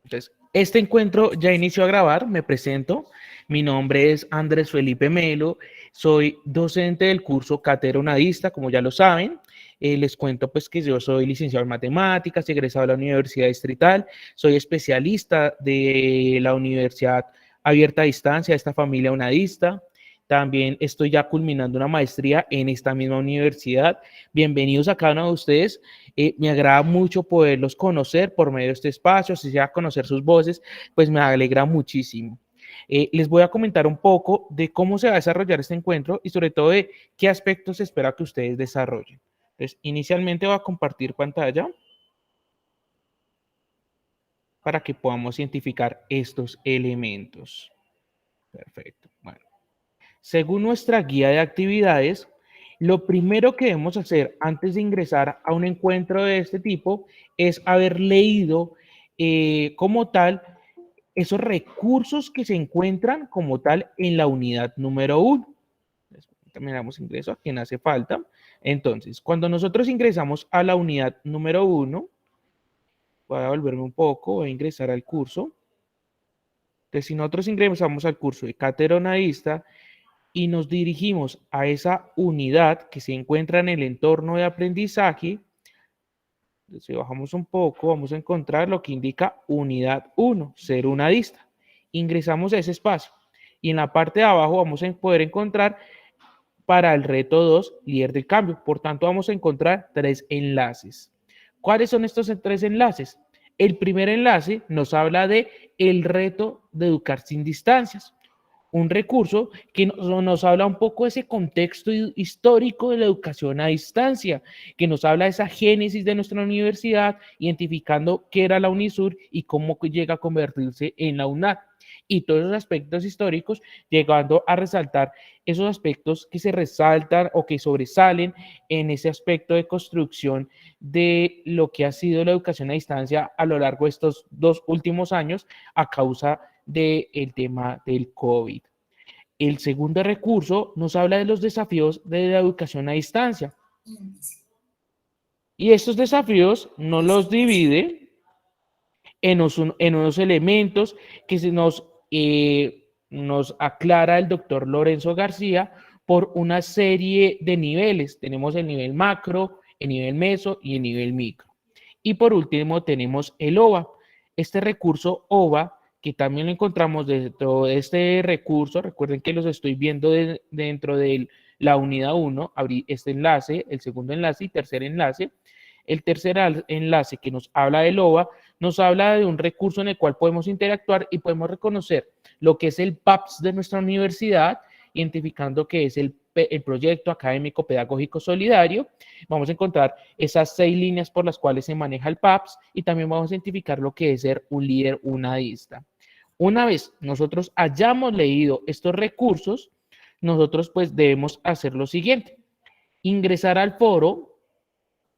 Entonces, este encuentro ya inició a grabar, me presento. Mi nombre es Andrés Felipe Melo, soy docente del curso Cátedra Unadista, como ya lo saben. Les cuento pues que yo soy licenciado en matemáticas, egresado de la Universidad Distrital, soy especialista de la Universidad Abierta a Distancia, de esta familia unadista. También estoy ya culminando una maestría en esta misma universidad. Bienvenidos a cada uno de ustedes. Me agrada mucho poderlos conocer por medio de este espacio, si sea conocer sus voces, pues me alegra muchísimo. Les voy a comentar un poco de cómo se va a desarrollar este encuentro y sobre todo de qué aspectos se espera que ustedes desarrollen. Entonces, inicialmente voy a compartir pantalla para que podamos identificar estos elementos. Perfecto. Bueno. Según nuestra guía de actividades, lo primero que debemos hacer antes de ingresar a un encuentro de este tipo es haber leído como tal esos recursos que se encuentran como tal en la unidad número 1. También damos ingreso a quien hace falta. Entonces, cuando nosotros ingresamos a la unidad número 1, voy a volverme un poco, voy a ingresar al curso. Entonces, si nosotros ingresamos al curso de cátedra unadista, y nos dirigimos a esa unidad que se encuentra en el entorno de aprendizaje, si bajamos un poco, vamos a encontrar lo que indica unidad 1, ser unadista. Ingresamos a ese espacio y en la parte de abajo vamos a poder encontrar para el reto 2, líder del cambio. Por tanto, vamos a encontrar 3 enlaces. ¿Cuáles son estos 3 enlaces? El primer enlace nos habla de el reto de educar sin distancias, un recurso que nos habla un poco de ese contexto histórico de la educación a distancia, que nos habla de esa génesis de nuestra universidad, identificando qué era la UNISUR y cómo llega a convertirse en la UNAD. Y todos esos aspectos históricos, llegando a resaltar esos aspectos que se resaltan o que sobresalen en ese aspecto de construcción de lo que ha sido la educación a distancia a lo largo de estos 2 últimos años a causa del tema del COVID. El segundo recurso nos habla de los desafíos de la educación a distancia. Y estos desafíos nos los divide en unos elementos que nos aclara el doctor Lorenzo García por una serie de niveles. Tenemos el nivel macro, el nivel meso y el nivel micro. Y por último tenemos el OVA. Este recurso OVA, que también lo encontramos dentro de este recurso, recuerden que los estoy viendo dentro de la unidad 1, abrí este enlace, el segundo enlace y tercer enlace. El tercer enlace que nos habla del OVA, nos habla de un recurso en el cual podemos interactuar y podemos reconocer lo que es el PAPS de nuestra universidad, identificando que es el proyecto académico pedagógico solidario. Vamos a encontrar esas 6 líneas por las cuales se maneja el PAPS y también vamos a identificar lo que es ser un líder unadista. Una vez nosotros hayamos leído estos recursos, nosotros pues debemos hacer lo siguiente: ingresar al foro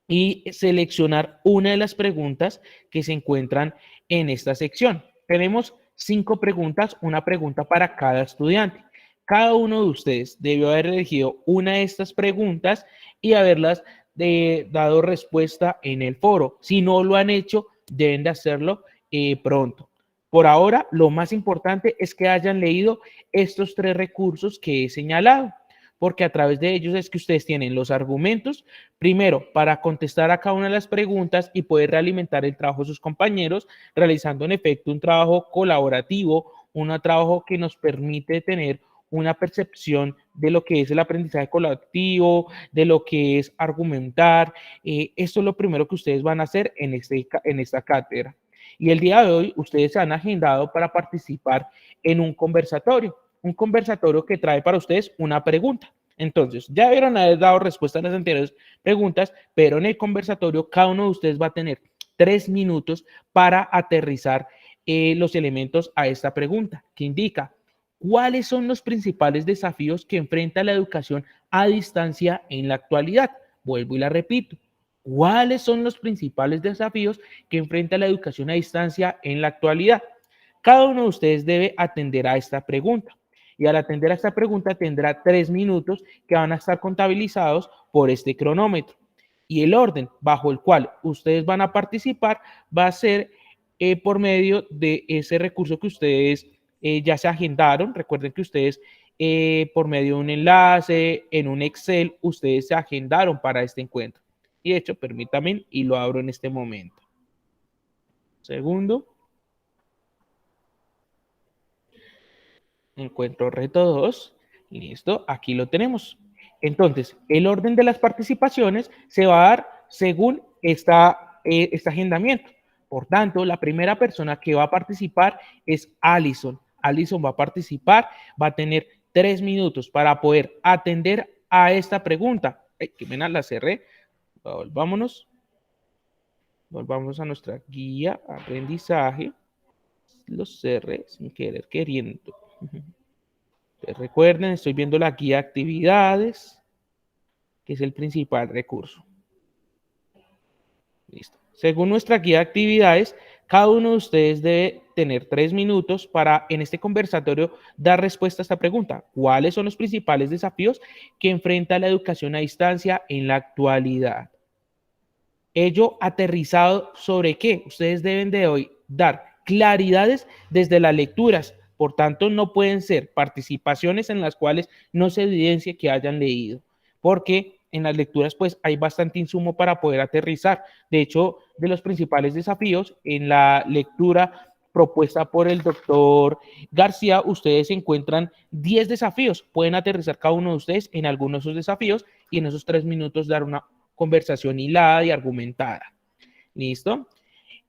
y seleccionar una de las preguntas que se encuentran en esta sección. Tenemos 5 preguntas, una pregunta para cada estudiante. Cada uno de ustedes debió haber elegido una de estas preguntas y haberlas dado respuesta en el foro. Si no lo han hecho, deben de hacerlo pronto. Por ahora, lo más importante es que hayan leído estos 3 recursos que he señalado, porque a través de ellos es que ustedes tienen los argumentos, primero, para contestar a cada una de las preguntas y poder realimentar el trabajo de sus compañeros, realizando en efecto un trabajo colaborativo, un trabajo que nos permite tener una percepción de lo que es el aprendizaje colectivo, de lo que es argumentar. Esto es lo primero que ustedes van a hacer en esta cátedra. Y el día de hoy ustedes se han agendado para participar en un conversatorio que trae para ustedes una pregunta. Entonces, ya vieron haber dado respuesta a las anteriores preguntas, pero en el conversatorio cada uno de ustedes va a tener 3 minutos para aterrizar los elementos a esta pregunta, que indica cuáles son los principales desafíos que enfrenta la educación a distancia en la actualidad. Vuelvo y la repito. ¿Cuáles son los principales desafíos que enfrenta la educación a distancia en la actualidad? Cada uno de ustedes debe atender a esta pregunta. Y al atender a esta pregunta tendrá 3 minutos que van a estar contabilizados por este cronómetro. Y el orden bajo el cual ustedes van a participar va a ser por medio de ese recurso que ustedes ya se agendaron. Recuerden que ustedes por medio de un enlace, en un Excel, ustedes se agendaron para este encuentro. Y de hecho, permítanme y lo abro en este momento. Segundo. Encuentro reto 2. Listo, aquí lo tenemos. Entonces, el orden de las participaciones se va a dar según este agendamiento. Por tanto, la primera persona que va a participar es Alison. Alison va a participar, va a tener 3 minutos para poder atender a esta pregunta. Ay, que pena, la cerré. Volvámonos. Volvamos a nuestra guía aprendizaje. Lo cerré sin querer queriendo. Recuerden, estoy viendo la guía de actividades, que es el principal recurso. Listo. Según nuestra guía de actividades, cada uno de ustedes debe tener 3 minutos para, en este conversatorio, dar respuesta a esta pregunta. ¿Cuáles son los principales desafíos que enfrenta la educación a distancia en la actualidad? Ello aterrizado sobre qué? Ustedes deben de hoy dar claridades desde las lecturas. Por tanto, no pueden ser participaciones en las cuales no se evidencie que hayan leído, porque en las lecturas pues hay bastante insumo para poder aterrizar. De hecho, de los principales desafíos en la lectura propuesta por el doctor García, ustedes encuentran 10 desafíos. Pueden aterrizar cada uno de ustedes en algunos de esos desafíos y en esos 3 minutos dar una conversación hilada y argumentada. ¿Listo?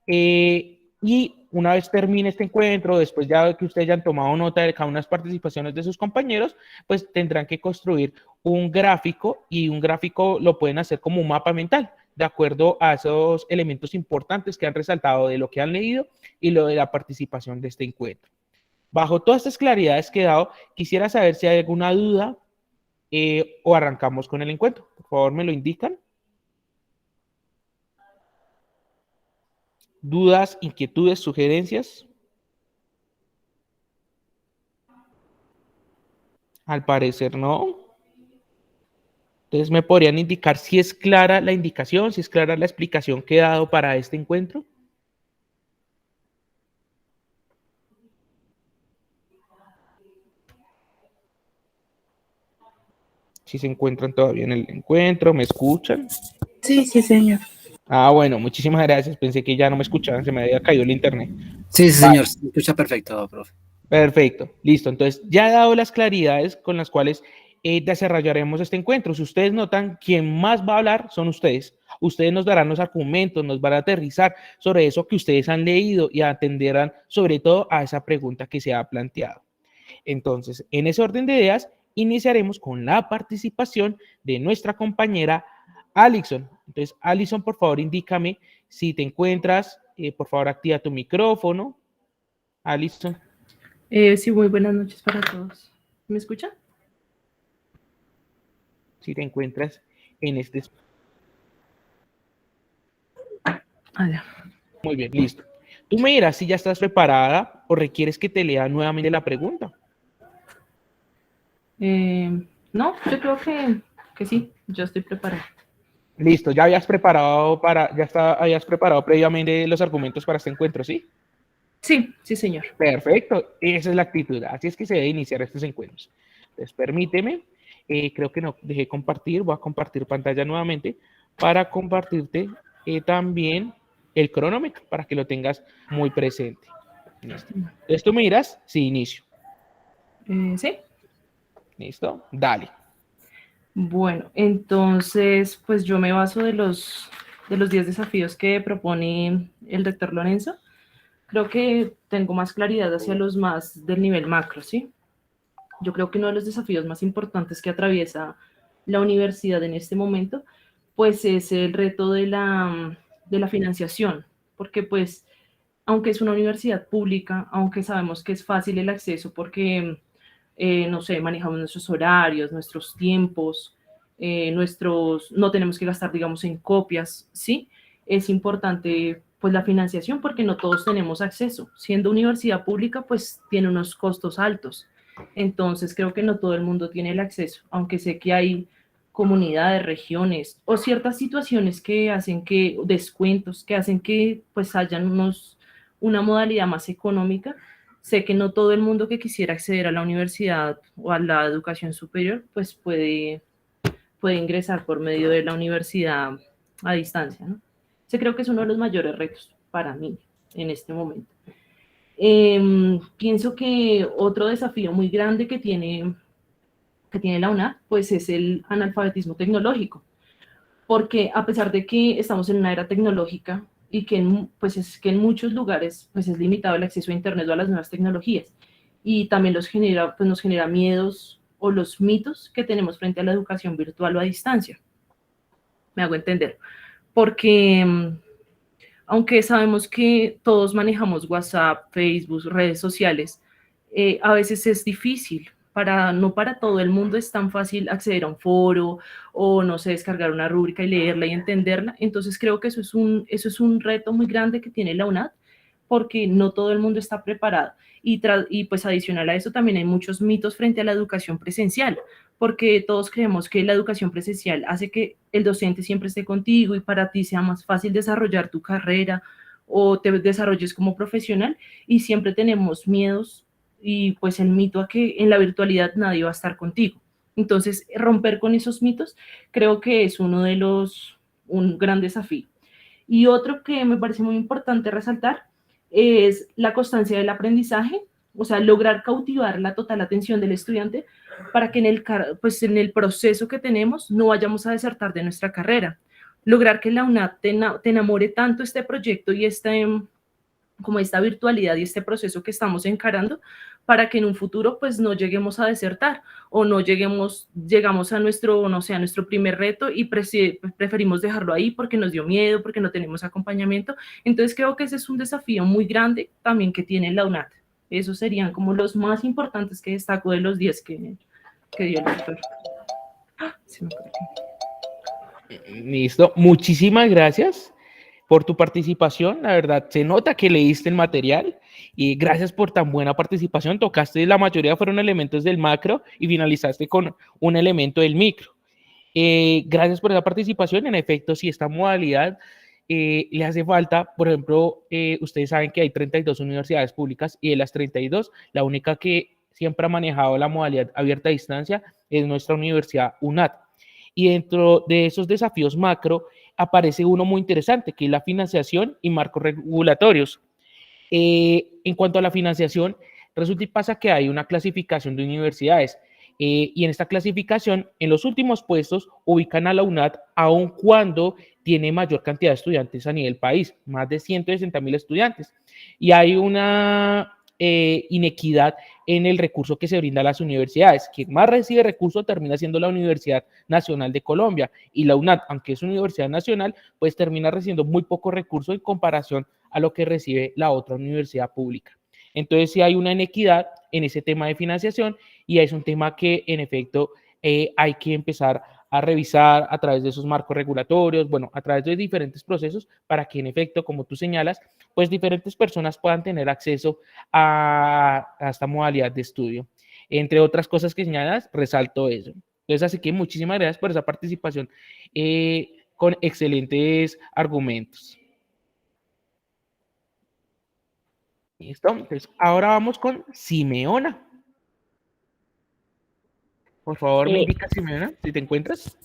Y una vez termine este encuentro, después ya que ustedes ya han tomado nota de cada una de las participaciones de sus compañeros, pues tendrán que construir un gráfico y un gráfico lo pueden hacer como un mapa mental, de acuerdo a esos elementos importantes que han resaltado de lo que han leído y lo de la participación de este encuentro. Bajo todas estas claridades que he dado, quisiera saber si hay alguna duda o arrancamos con el encuentro. Por favor, me lo indican. ¿Dudas, inquietudes, sugerencias? Al parecer no. Entonces, ¿me podrían indicar si es clara la indicación, si es clara la explicación que he dado para este encuentro? Si se encuentran todavía en el encuentro, ¿me escuchan? Sí, sí, señor. Ah, bueno, muchísimas gracias. Pensé que ya no me escuchaban, se me había caído el internet. Sí, sí, Vale. señor. Se escucha perfecto, profe. Perfecto, listo. Entonces, ya he dado las claridades con las cuales desarrollaremos este encuentro. Si ustedes notan, quien más va a hablar son ustedes. Ustedes nos darán los argumentos, nos van a aterrizar sobre eso que ustedes han leído y atenderán sobre todo a esa pregunta que se ha planteado. Entonces, en ese orden de ideas, iniciaremos con la participación de nuestra compañera Alison. Entonces, Alison, por favor, indícame si te encuentras, por favor, activa tu micrófono. Alison. Sí, muy buenas noches para todos. ¿Me escuchan? Si te encuentras en este... Ya. Muy bien, listo. Tú me dirás si ya estás preparada o requieres que te lea nuevamente la pregunta. No, yo creo que sí, yo estoy preparada. Listo, ya habías preparado habías preparado previamente los argumentos para este encuentro, ¿sí? Sí, sí, señor. Perfecto, esa es la actitud, así es que se debe iniciar estos encuentros. Entonces, permíteme, creo que no dejé compartir, voy a compartir pantalla nuevamente para compartirte también el cronómetro para que lo tengas muy presente. Listo. Entonces tú me dirás si inicio. Sí. ¿Listo? Dale. Bueno, entonces, pues yo me baso de los 10 desafíos que propone el doctor Lorenzo. Creo que tengo más claridad hacia los más del nivel macro, ¿sí? Yo creo que uno de los desafíos más importantes que atraviesa la universidad en este momento, pues es el reto de la financiación, porque pues, aunque es una universidad pública, aunque sabemos que es fácil el acceso porque, no sé, manejamos nuestros horarios, nuestros tiempos, no tenemos que gastar, digamos, en copias, ¿sí? Es importante pues la financiación porque no todos tenemos acceso. Siendo universidad pública, pues tiene unos costos altos. Entonces creo que no todo el mundo tiene el acceso, aunque sé que hay comunidades, regiones o ciertas situaciones que hacen que, descuentos, que hacen que pues hayan una modalidad más económica. Sé que no todo el mundo que quisiera acceder a la universidad o a la educación superior, pues puede ingresar por medio de la universidad a distancia, ¿no? Ese creo que es uno de los mayores retos para mí en este momento. Pienso que otro desafío muy grande que tiene la UNAD, pues es el analfabetismo tecnológico, porque a pesar de que estamos en una era tecnológica y que pues es que en muchos lugares pues es limitado el acceso a Internet o a las nuevas tecnologías, y también pues nos genera miedos o los mitos que tenemos frente a la educación virtual o a distancia. Me hago entender, porque aunque sabemos que todos manejamos WhatsApp, Facebook, redes sociales, a veces es difícil. No para todo el mundo es tan fácil acceder a un foro o, no sé, descargar una rúbrica y leerla y entenderla. Entonces creo que eso es un reto muy grande que tiene la UNAD, porque no todo el mundo está preparado. Y pues adicional a eso también hay muchos mitos frente a la educación presencial, porque todos creemos que la educación presencial hace que el docente siempre esté contigo y para ti sea más fácil desarrollar tu carrera o te desarrolles como profesional, y siempre tenemos miedos y pues el mito a que en la virtualidad nadie va a estar contigo. Entonces, romper con esos mitos creo que es un gran desafío. Y otro que me parece muy importante resaltar es la constancia del aprendizaje, o sea, lograr cautivar la total atención del estudiante para que pues en el proceso que tenemos no vayamos a desertar de nuestra carrera. Lograr que la UNAD te enamore tanto este proyecto y como esta virtualidad y este proceso que estamos encarando, para que en un futuro pues no lleguemos a desertar o no llegamos a nuestro, no sé, a nuestro primer reto y preferimos dejarlo ahí porque nos dio miedo, porque no tenemos acompañamiento. Entonces creo que ese es un desafío muy grande también que tiene la UNAD. Esos serían como los más importantes que destaco de los 10 que dio el doctor. Se me Listo, muchísimas gracias por tu participación. La verdad, se nota que leíste el material y gracias por tan buena participación. Tocaste la mayoría fueron elementos del macro y finalizaste con un elemento del micro. Gracias por esa participación. En efecto, si esta modalidad le hace falta, por ejemplo, ustedes saben que hay 32 universidades públicas y de las 32, la única que siempre ha manejado la modalidad abierta a distancia es nuestra universidad UNAD. Y dentro de esos desafíos macro aparece uno muy interesante, que es la financiación y marcos regulatorios. En cuanto a la financiación, resulta y pasa que hay una clasificación de universidades y en esta clasificación, en los últimos puestos, ubican a la UNAD aun cuando tiene mayor cantidad de estudiantes a nivel país, más de 160,000 estudiantes. Y hay una inequidad en el recurso que se brinda a las universidades. Quien más recibe recursos termina siendo la Universidad Nacional de Colombia, y la UNAD, aunque es una universidad nacional, pues termina recibiendo muy poco recurso en comparación a lo que recibe la otra universidad pública. Entonces, sí hay una inequidad en ese tema de financiación y es un tema que, en efecto, hay que empezar a revisar a través de esos marcos regulatorios, bueno, a través de diferentes procesos para que, en efecto, como tú señalas, pues diferentes personas puedan tener acceso a esta modalidad de estudio. Entre otras cosas que señalas, resalto eso. Entonces, así que muchísimas gracias por esa participación con excelentes argumentos. Listo, entonces ahora vamos con Simeona. Por favor, me indica, Simeona, si te encuentras.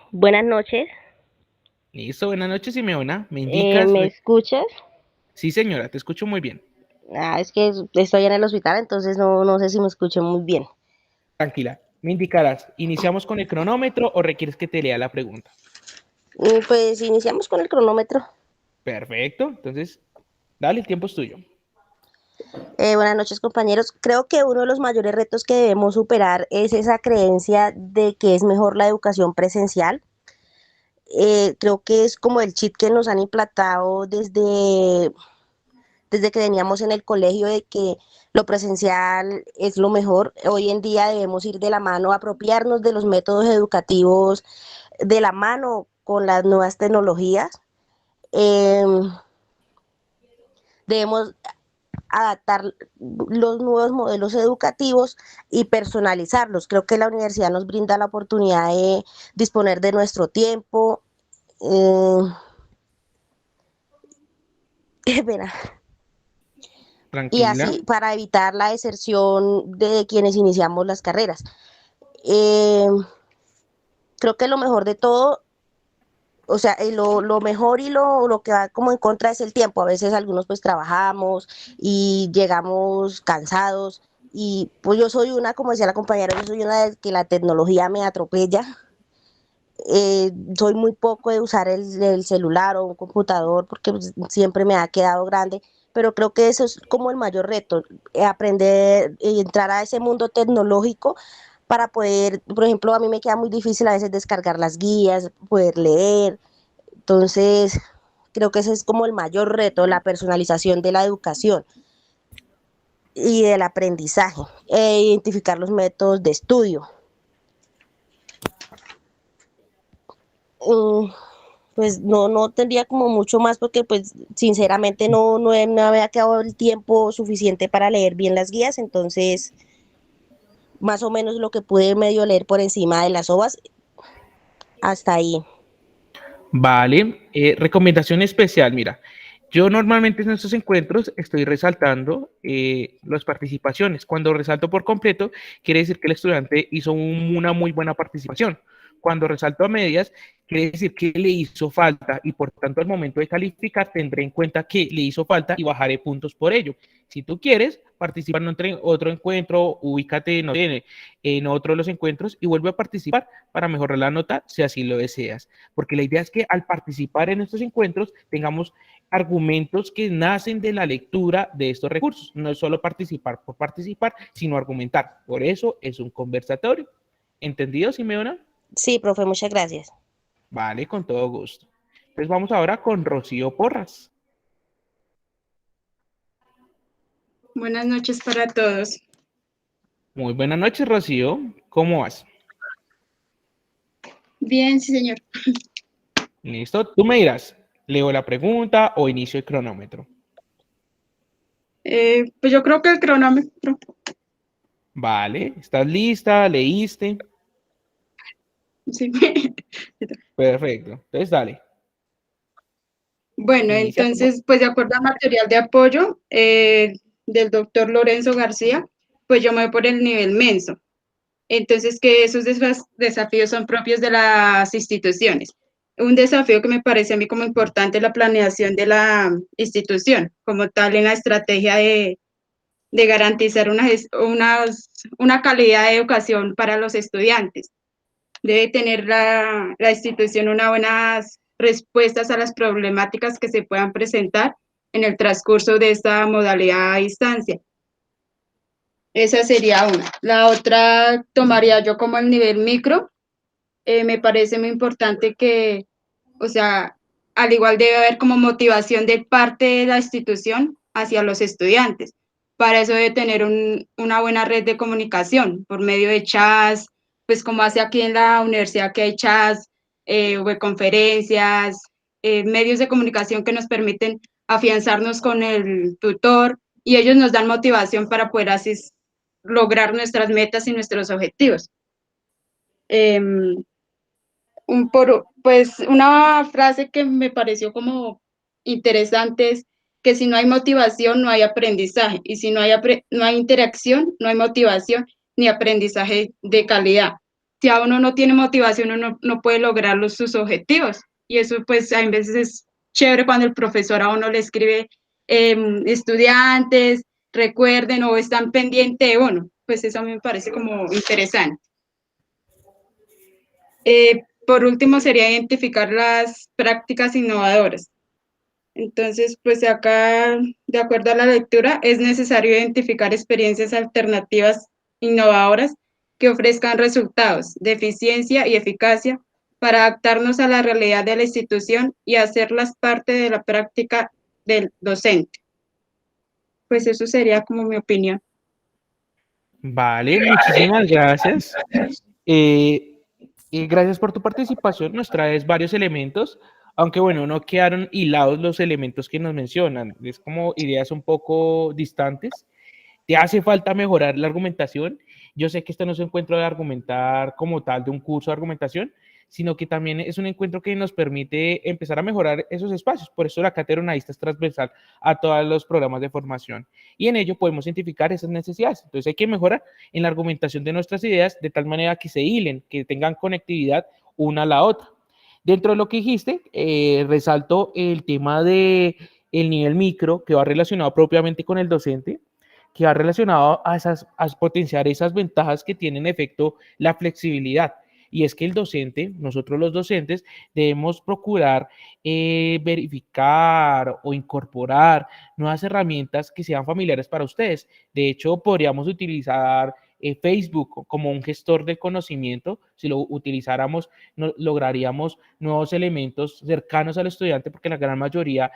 Buenas noches, Listo, buenas noches, Simeona. ¿Me indicas? ¿me escuchas? Sí, señora, te escucho muy bien. Es que estoy en el hospital, entonces no sé si me escucho muy bien. Tranquila, me indicarás. ¿Iniciamos con el cronómetro o requieres que te lea la pregunta? Pues iniciamos con el cronómetro. Perfecto, entonces, dale, el tiempo es tuyo. Buenas noches, compañeros. Creo que uno de los mayores retos que debemos superar es esa creencia de que es mejor la educación presencial. Creo que es como el chip que nos han implantado desde que veníamos en el colegio, de que lo presencial es lo mejor. Hoy en día debemos ir de la mano, apropiarnos de los métodos educativos de la mano con las nuevas tecnologías. Eh, Debemos adaptar los nuevos modelos educativos y personalizarlos. Creo que la universidad nos brinda la oportunidad de disponer de nuestro tiempo. Espera. y Tranquila. así para evitar la deserción de quienes iniciamos las carreras. Eh, Creo que lo mejor de todo, o sea, lo mejor y lo que va como en contra es el tiempo. A veces algunos pues trabajamos y llegamos cansados y pues yo soy una, como decía la compañera, yo soy una de que la tecnología me atropella. Soy muy poco de usar el celular o un computador porque pues, siempre me ha quedado grande, pero creo que eso es como el mayor reto, aprender y entrar a ese mundo tecnológico para poder, por ejemplo, a mí me queda muy difícil a veces descargar las guías, poder leer, entonces creo que ese es como el mayor reto, la personalización de la educación y del aprendizaje, identificar los métodos de estudio. Mm, pues no tendría como mucho más porque pues sinceramente no me había quedado el tiempo suficiente para leer bien las guías, entonces más o menos lo que pude medio leer por encima de las ovas, hasta ahí. Vale, recomendación especial, mira, yo normalmente en estos encuentros estoy resaltando las participaciones. Cuando resalto por completo, quiere decir que el estudiante hizo una muy buena participación. Cuando resalto a medias, quiere decir que le hizo falta y por tanto al momento de calificar tendré en cuenta que le hizo falta y bajaré puntos por ello. Si tú quieres, participa en otro encuentro, ubícate en otro de los encuentros y vuelve a participar para mejorar la nota si así lo deseas, porque la idea es que al participar en estos encuentros tengamos argumentos que nacen de la lectura de estos recursos. No es solo participar por participar, sino argumentar. Por eso es un conversatorio. ¿Entendido, Simeona? Sí, profe, muchas gracias. Vale, con todo gusto. Entonces vamos ahora con Rocío Porras. Buenas noches para todos. Muy buenas noches, Rocío. ¿Cómo vas? Bien, sí, señor. Listo. Tú me dirás, ¿leo la pregunta o inicio el cronómetro? Pues yo creo que el cronómetro. Vale. ¿Estás lista? ¿Leíste? Sí. Perfecto. Entonces, dale. Bueno, Inicia, por favor. entonces, pues de acuerdo al material de apoyo del doctor Lorenzo García, pues yo me voy por el nivel menso. Entonces, que esos desafíos son propios de las instituciones. Un desafío que me parece a mí como importante es la planeación de la institución, como tal en la estrategia de garantizar una calidad de educación para los estudiantes. Debe tener la institución unas buenas respuestas a las problemáticas que se puedan presentar en el transcurso de esta modalidad a distancia. Esa sería una. La otra tomaría yo como el nivel micro. Me parece muy importante que, o sea, al igual debe haber como motivación de parte de la institución hacia los estudiantes. Para eso debe tener una buena red de comunicación por medio de chats, pues como hace aquí en la universidad que hay chats, webconferencias, medios de comunicación que nos permiten afianzarnos con el tutor y ellos nos dan motivación para poder así lograr nuestras metas y nuestros objetivos. Pues una frase que me pareció como interesante es que si no hay motivación, no hay aprendizaje, y si no hay interacción, no hay motivación ni aprendizaje de calidad. Si a uno no tiene motivación, uno no puede lograr sus objetivos, y eso pues a veces es chévere cuando el profesor a uno le escribe estudiantes, recuerden o están pendientes de uno, pues eso a mí me parece como interesante. Por último, sería identificar las prácticas innovadoras. Entonces, pues acá, de acuerdo a la lectura, es necesario identificar experiencias alternativas innovadoras que ofrezcan resultados de eficiencia y eficacia para adaptarnos a la realidad de la institución y hacerlas parte de la práctica del docente. Pues eso sería como mi opinión. Vale, muchísimas gracias. Y gracias por tu participación. Nos traes varios elementos, aunque bueno, no quedaron hilados los elementos que nos mencionan. Es como ideas un poco distantes. Te hace falta mejorar la argumentación. Yo sé que este no es un encuentro de argumentar como tal, de un curso de argumentación, sino que también es un encuentro que nos permite empezar a mejorar esos espacios. Por eso la cátedra humanista es transversal a todos los programas de formación y en ello podemos identificar esas necesidades. Entonces hay que mejorar en la argumentación de nuestras ideas de tal manera que se hilen, que tengan conectividad una a la otra. Dentro de lo que dijiste, resalto el tema de el nivel micro, que va relacionado propiamente con el docente, que va relacionado a potenciar esas ventajas que tiene en efecto la flexibilidad. Y es que el docente, nosotros los docentes, debemos procurar verificar o incorporar nuevas herramientas que sean familiares para ustedes. De hecho, podríamos utilizar Facebook como un gestor del conocimiento. Si lo utilizáramos, lograríamos nuevos elementos cercanos al estudiante, porque la gran mayoría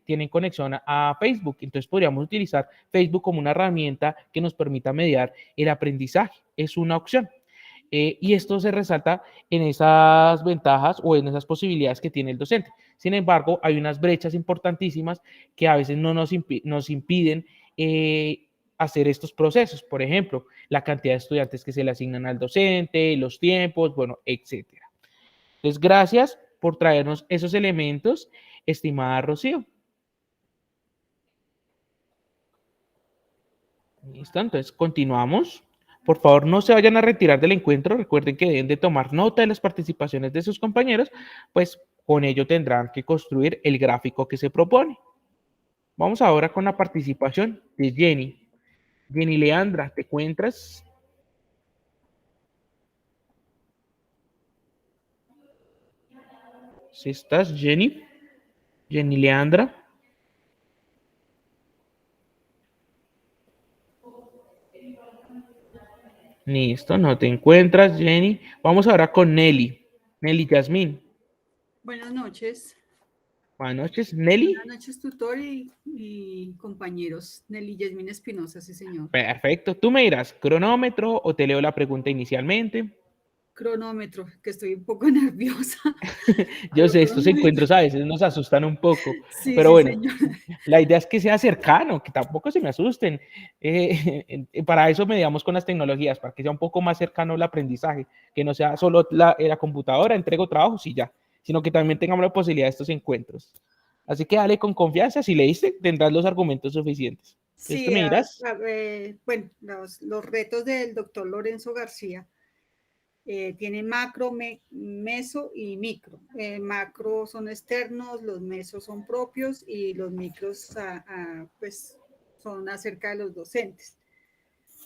tienen conexión a Facebook. Entonces podríamos utilizar Facebook como una herramienta que nos permita mediar el aprendizaje. Es una opción. Y esto se resalta en esas ventajas o en esas posibilidades que tiene el docente. Sin embargo, hay unas brechas importantísimas que a veces no nos impiden hacer estos procesos. Por ejemplo, la cantidad de estudiantes que se le asignan al docente, los tiempos, bueno, etcétera. Entonces, gracias por traernos esos elementos, estimada Rocío. Listo, entonces continuamos. Por favor, no se vayan a retirar del encuentro. Recuerden que deben de tomar nota de las participaciones de sus compañeros, pues con ello tendrán que construir el gráfico que se propone. Vamos ahora con la participación de Jenny. Jenny Leandra, ¿te encuentras? ¿Sí estás, Jenny? Jenny Leandra. Listo, no te encuentras, Jenny. Vamos ahora con Nelly. Nelly Yasmín. Buenas noches. Buenas noches, Nelly. Buenas noches, tutor y compañeros. Nelly Yasmín Espinosa, sí, señor. Perfecto. Tú me dirás, ¿cronómetro o te leo la pregunta inicialmente? Cronómetro, que estoy un poco nerviosa. Yo sé, estos encuentros a veces nos asustan un poco, Sí, pero sí, bueno, señor. la idea es que sea cercano, que tampoco se me asusten. Para eso mediamos con las tecnologías, para que sea un poco más cercano el aprendizaje, que no sea solo la computadora, entrego trabajos y ya, sino que también tengamos la posibilidad de estos encuentros. Así que dale con confianza, si leíste, tendrás los argumentos suficientes. Sí, ¿Tú me dirás? bueno, los retos del doctor Lorenzo García. Tiene macro, meso y micro. Macro son externos, los mesos son propios y los micros pues son acerca de los docentes.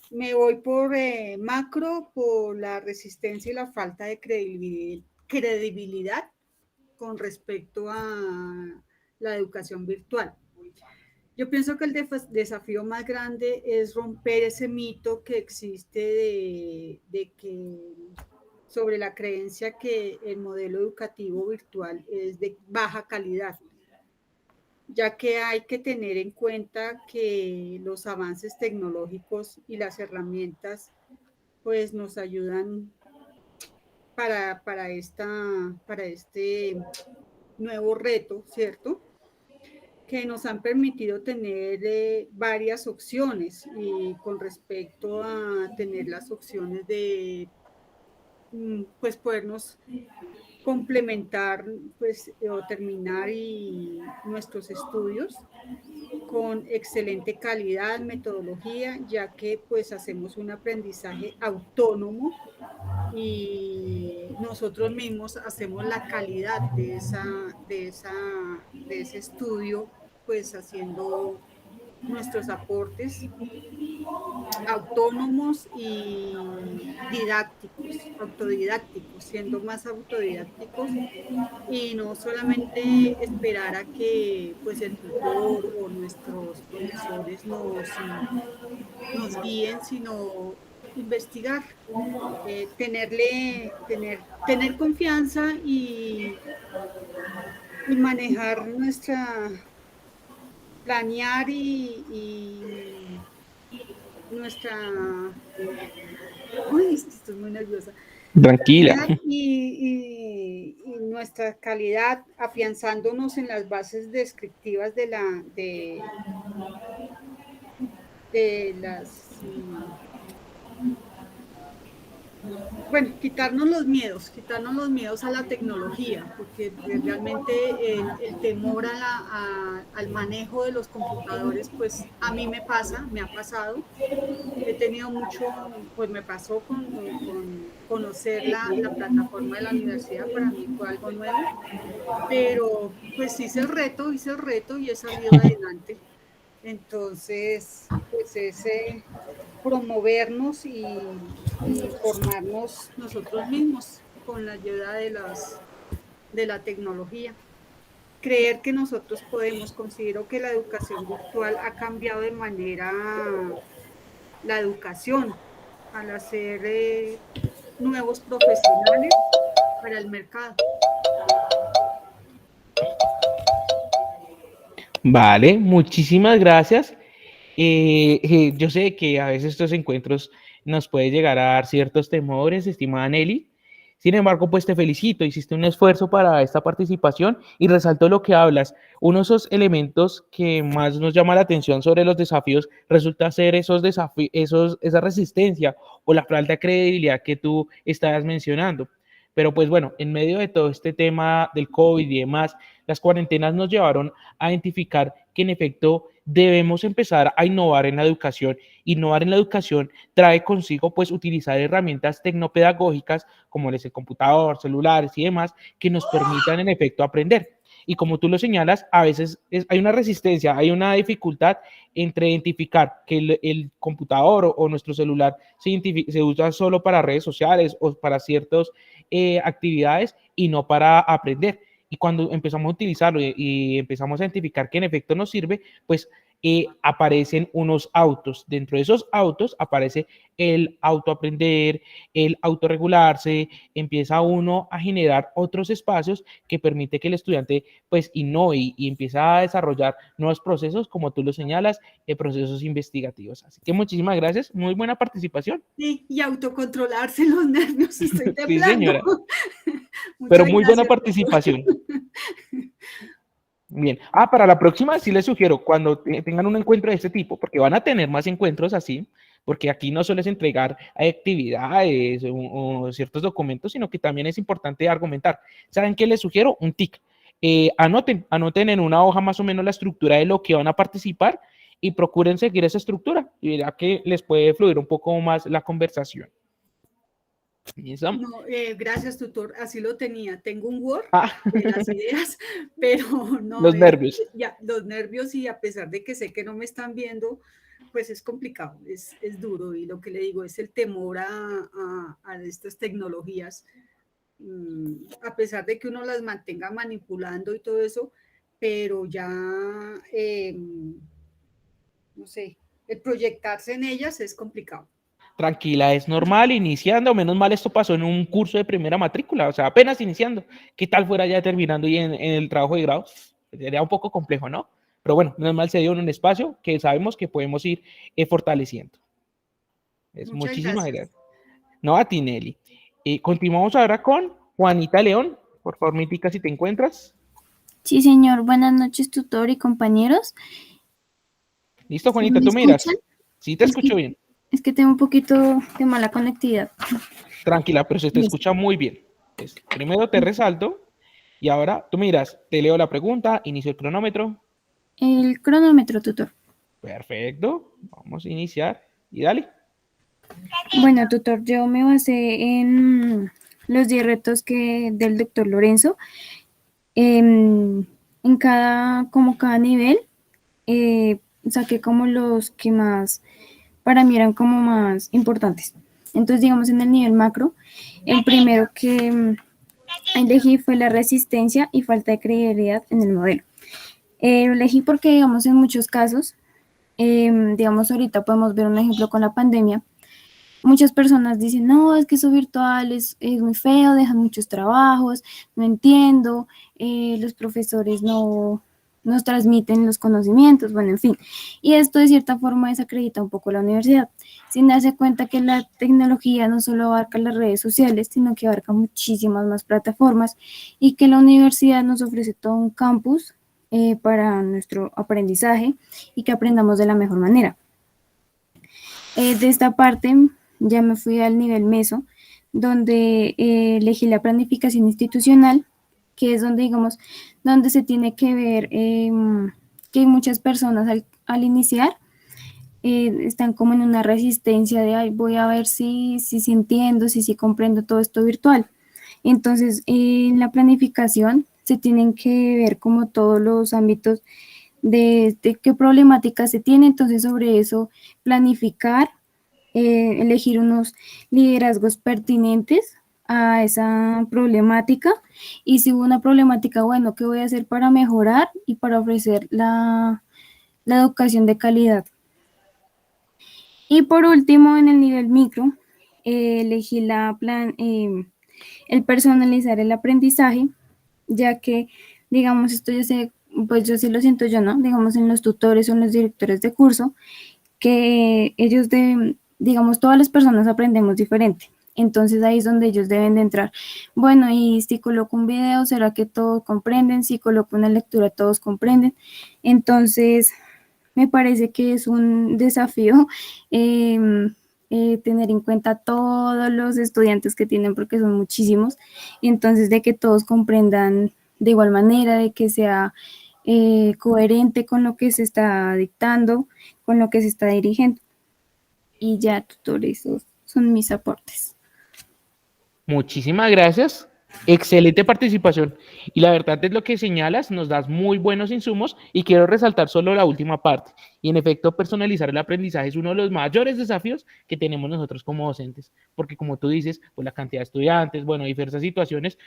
Me voy por macro, por la resistencia y la falta de credibilidad con respecto a la educación virtual. Yo pienso que el desafío más grande es romper ese mito que existe de que sobre la creencia que el modelo educativo virtual es de baja calidad, ya que hay que tener en cuenta que los avances tecnológicos y las herramientas pues nos ayudan para este nuevo reto, ¿cierto? Que nos han permitido tener varias opciones y con respecto a tener las opciones de pues podernos complementar pues o terminar nuestros estudios con excelente calidad, metodología, ya que pues hacemos un aprendizaje autónomo y nosotros mismos hacemos la calidad de ese estudio, pues haciendo nuestros aportes autónomos y autodidácticos, siendo más autodidácticos y no solamente esperar a que pues el tutor o nuestros profesores nos guíen, sino investigar, tener confianza y manejar planear y nuestra... Uy, estoy muy nerviosa. Tranquila. Y nuestra calidad, afianzándonos en las bases descriptivas de las Bueno, quitarnos los miedos a la tecnología, porque realmente el temor al manejo de los computadores, pues a mí me ha pasado. He tenido mucho, pues me pasó con conocer la plataforma de la universidad, para mí fue algo nuevo, pero pues hice el reto y he salido adelante. Entonces, pues ese promovernos y formarnos nosotros mismos con la ayuda de la tecnología. Creer que nosotros podemos, considero que la educación virtual ha cambiado de manera la educación al hacer nuevos profesionales para el mercado. Vale, muchísimas gracias. Yo sé que a veces estos encuentros nos puede llegar a dar ciertos temores, estimada Nelly. Sin embargo, pues te felicito, hiciste un esfuerzo para esta participación y resalto lo que hablas. Uno de esos elementos que más nos llama la atención sobre los desafíos resulta ser esa resistencia o la falta de credibilidad que tú estabas mencionando. Pero pues bueno, en medio de todo este tema del COVID y demás, las cuarentenas nos llevaron a identificar que en efecto debemos empezar a innovar en la educación. Innovar en la educación trae consigo pues utilizar herramientas tecnopedagógicas como el computador, celulares y demás que nos permitan en efecto aprender. Y como tú lo señalas, a veces hay una resistencia, hay una dificultad entre identificar que el computador o nuestro celular se usa solo para redes sociales o para ciertas actividades y no para aprender. Y cuando empezamos a utilizarlo y empezamos a identificar que en efecto nos sirve, pues aparecen unos autos. Dentro de esos autos aparece el autoaprender, el autorregularse, empieza uno a generar otros espacios que permite que el estudiante pues innove y empieza a desarrollar nuevos procesos, como tú lo señalas, procesos investigativos. Así que muchísimas gracias, muy buena participación. Sí, y autocontrolarse los nervios, estoy temblando. Sí, señora. Muchas Pero muy buena gracias, participación. Bien. Para la próxima sí les sugiero, cuando tengan un encuentro de este tipo, porque van a tener más encuentros así, porque aquí no solo es entregar actividades o ciertos documentos, sino que también es importante argumentar. ¿Saben qué les sugiero? Un TIC. Anoten en una hoja más o menos la estructura de lo que van a participar y procuren seguir esa estructura y verá que les puede fluir un poco más la conversación. No, gracias, tutor. Así lo tenía. Tengo un Word Ah. de las ideas, pero no. Los nervios. Ya, los nervios, y a pesar de que sé que no me están viendo, pues es complicado, es duro. Y lo que le digo es el temor a estas tecnologías, a pesar de que uno las mantenga manipulando y todo eso, pero ya, no sé, el proyectarse en ellas es complicado. Tranquila, es normal, iniciando, menos mal esto pasó en un curso de primera matrícula, o sea, apenas iniciando. ¿Qué tal fuera ya terminando y en el trabajo de grado? Sería un poco complejo, ¿no? Pero bueno, menos mal se dio en un espacio que sabemos que podemos ir fortaleciendo. Muchísimas gracias. No, a ti, Nelly. Continuamos ahora con Juanita León. Por favor, Mítica, si te encuentras. Sí, señor. Buenas noches, tutor y compañeros. Listo, Juanita, ¿tú miras? Sí, te escucho bien. Es que tengo un poquito de mala conectividad. Tranquila, pero se te escucha muy bien. Primero te resalto y ahora tú miras, te leo la pregunta, inicio el cronómetro. El cronómetro, tutor. Perfecto, vamos a iniciar y dale. Bueno, tutor, yo me basé en los 10 retos del doctor Lorenzo. En cada nivel saqué como los que más para mí eran como más importantes. Entonces, digamos, en el nivel macro, el primero que elegí fue la resistencia y falta de credibilidad en el modelo. Lo elegí porque, digamos, en muchos casos, digamos, ahorita podemos ver un ejemplo con la pandemia. Muchas personas dicen, no, es que eso virtual es muy feo, dejan muchos trabajos, no entiendo, los profesores no nos transmiten los conocimientos, bueno, en fin. Y esto de cierta forma desacredita un poco la universidad, sin darse cuenta que la tecnología no solo abarca las redes sociales, sino que abarca muchísimas más plataformas y que la universidad nos ofrece todo un campus para nuestro aprendizaje y que aprendamos de la mejor manera. De esta parte ya me fui al nivel meso, donde elegí la planificación institucional, que es donde, digamos, donde se tiene que ver que muchas personas al iniciar están como en una resistencia de, ay, voy a ver si entiendo, si comprendo todo esto virtual. Entonces, en la planificación se tienen que ver como todos los ámbitos de qué problemáticas se tiene, entonces sobre eso planificar, elegir unos liderazgos pertinentes a esa problemática y si hubo una problemática, bueno, ¿qué voy a hacer para mejorar y para ofrecer la educación de calidad? Y por último, en el nivel micro, elegí el personalizar el aprendizaje, ya que, digamos, esto yo sé, pues yo sí lo siento yo, ¿no? Digamos, en los tutores o en los directores de curso, que ellos deben, digamos, todas las personas aprendemos diferente. Entonces ahí es donde ellos deben de entrar. Bueno, y si coloco un video, ¿será que todos comprenden? Si coloco una lectura, todos comprenden. Entonces, me parece que es un desafío tener en cuenta todos los estudiantes que tienen, porque son muchísimos, entonces de que todos comprendan de igual manera, de que sea coherente con lo que se está dictando, con lo que se está dirigiendo. Y ya, tutores, esos son mis aportes. Muchísimas gracias. Excelente participación. Y la verdad es lo que señalas, nos das muy buenos insumos y quiero resaltar solo la última parte. Y en efecto, personalizar el aprendizaje es uno de los mayores desafíos que tenemos nosotros como docentes, porque como tú dices, pues la cantidad de estudiantes, bueno, diversas situaciones,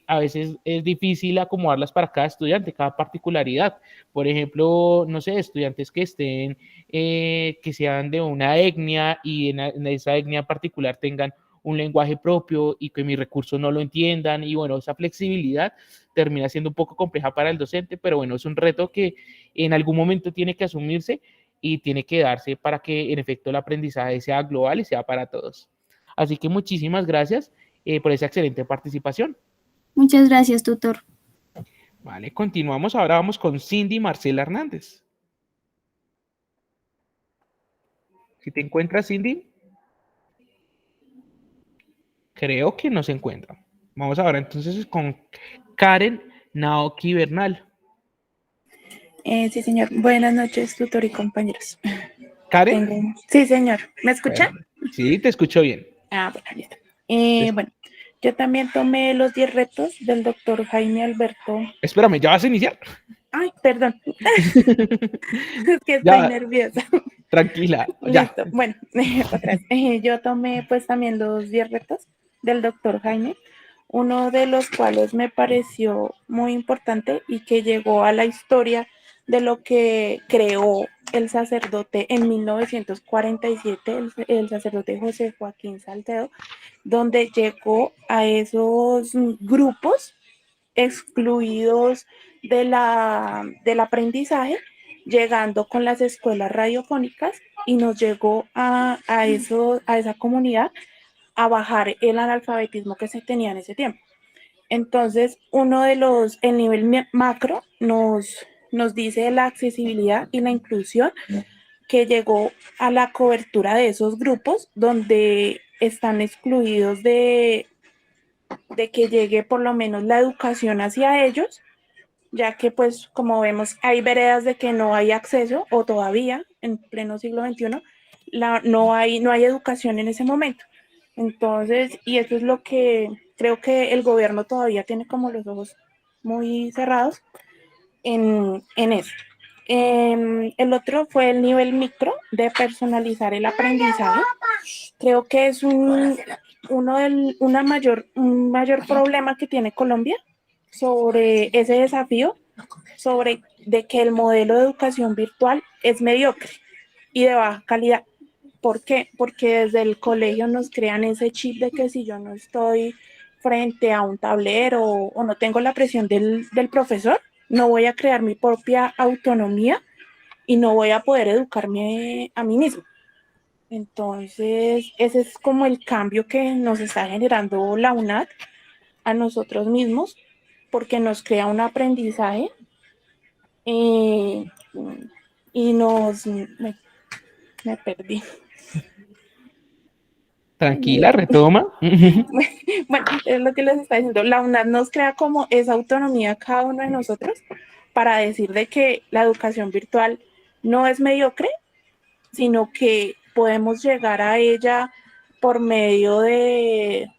a veces es difícil acomodarlas para cada estudiante, cada particularidad. Por ejemplo, no sé, estudiantes que estén, que sean de una etnia y en esa etnia particular tengan un lenguaje propio y que mis recursos no lo entiendan y bueno, esa flexibilidad termina siendo un poco compleja para el docente, pero bueno, es un reto que en algún momento tiene que asumirse y tiene que darse para que en efecto el aprendizaje sea global y sea para todos. Así que muchísimas gracias por esa excelente participación. Muchas gracias, tutor. Vale, continuamos. Ahora vamos con Cindy Marcela Hernández. Si te encuentras, Cindy. Creo que no se encuentra. Vamos ahora entonces con Karen Naoki Bernal. Sí, señor. Buenas noches, tutor y compañeros. ¿Karen? Sí, señor. ¿Me escucha? Bueno, sí, te escucho bien. Bueno, listo. Bueno, yo también tomé los 10 retos del doctor Jaime Alberto. Espérame, ¿ya vas a iniciar? Ay, perdón. Es que estoy Ya, nerviosa. tranquila, ya. Listo. Bueno, otra vez. Yo tomé pues también los 10 retos del doctor Jaime, uno de los cuales me pareció muy importante y que llegó a la historia de lo que creó el sacerdote en 1947, el sacerdote José Joaquín Salcedo, donde llegó a esos grupos excluidos del aprendizaje, llegando con las escuelas radiofónicas y nos llegó a esa comunidad a bajar el analfabetismo que se tenía en ese tiempo. Entonces, el nivel macro nos dice la accesibilidad y la inclusión que llegó a la cobertura de esos grupos donde están excluidos de que llegue por lo menos la educación hacia ellos, ya que pues como vemos hay veredas de que no hay acceso o todavía en pleno siglo XXI no hay educación en ese momento. Entonces, y eso es lo que creo que el gobierno todavía tiene como los ojos muy cerrados en eso. El otro fue el nivel micro de personalizar el aprendizaje. Creo que es un mayor problema que tiene Colombia sobre ese desafío, sobre de que el modelo de educación virtual es mediocre y de baja calidad. ¿Por qué? Porque desde el colegio nos crean ese chip de que si yo no estoy frente a un tablero o no tengo la presión del profesor, no voy a crear mi propia autonomía y no voy a poder educarme a mí mismo. Entonces, ese es como el cambio que nos está generando la UNAD a nosotros mismos, porque nos crea un aprendizaje y me perdí. Tranquila, retoma. Bueno, es lo que les está diciendo. La UNAD nos crea como esa autonomía a cada uno de nosotros para decir de que la educación virtual no es mediocre, sino que podemos llegar a ella por medio de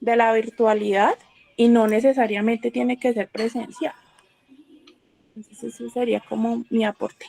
la virtualidad y no necesariamente tiene que ser presencial. Entonces, ese sería como mi aporte.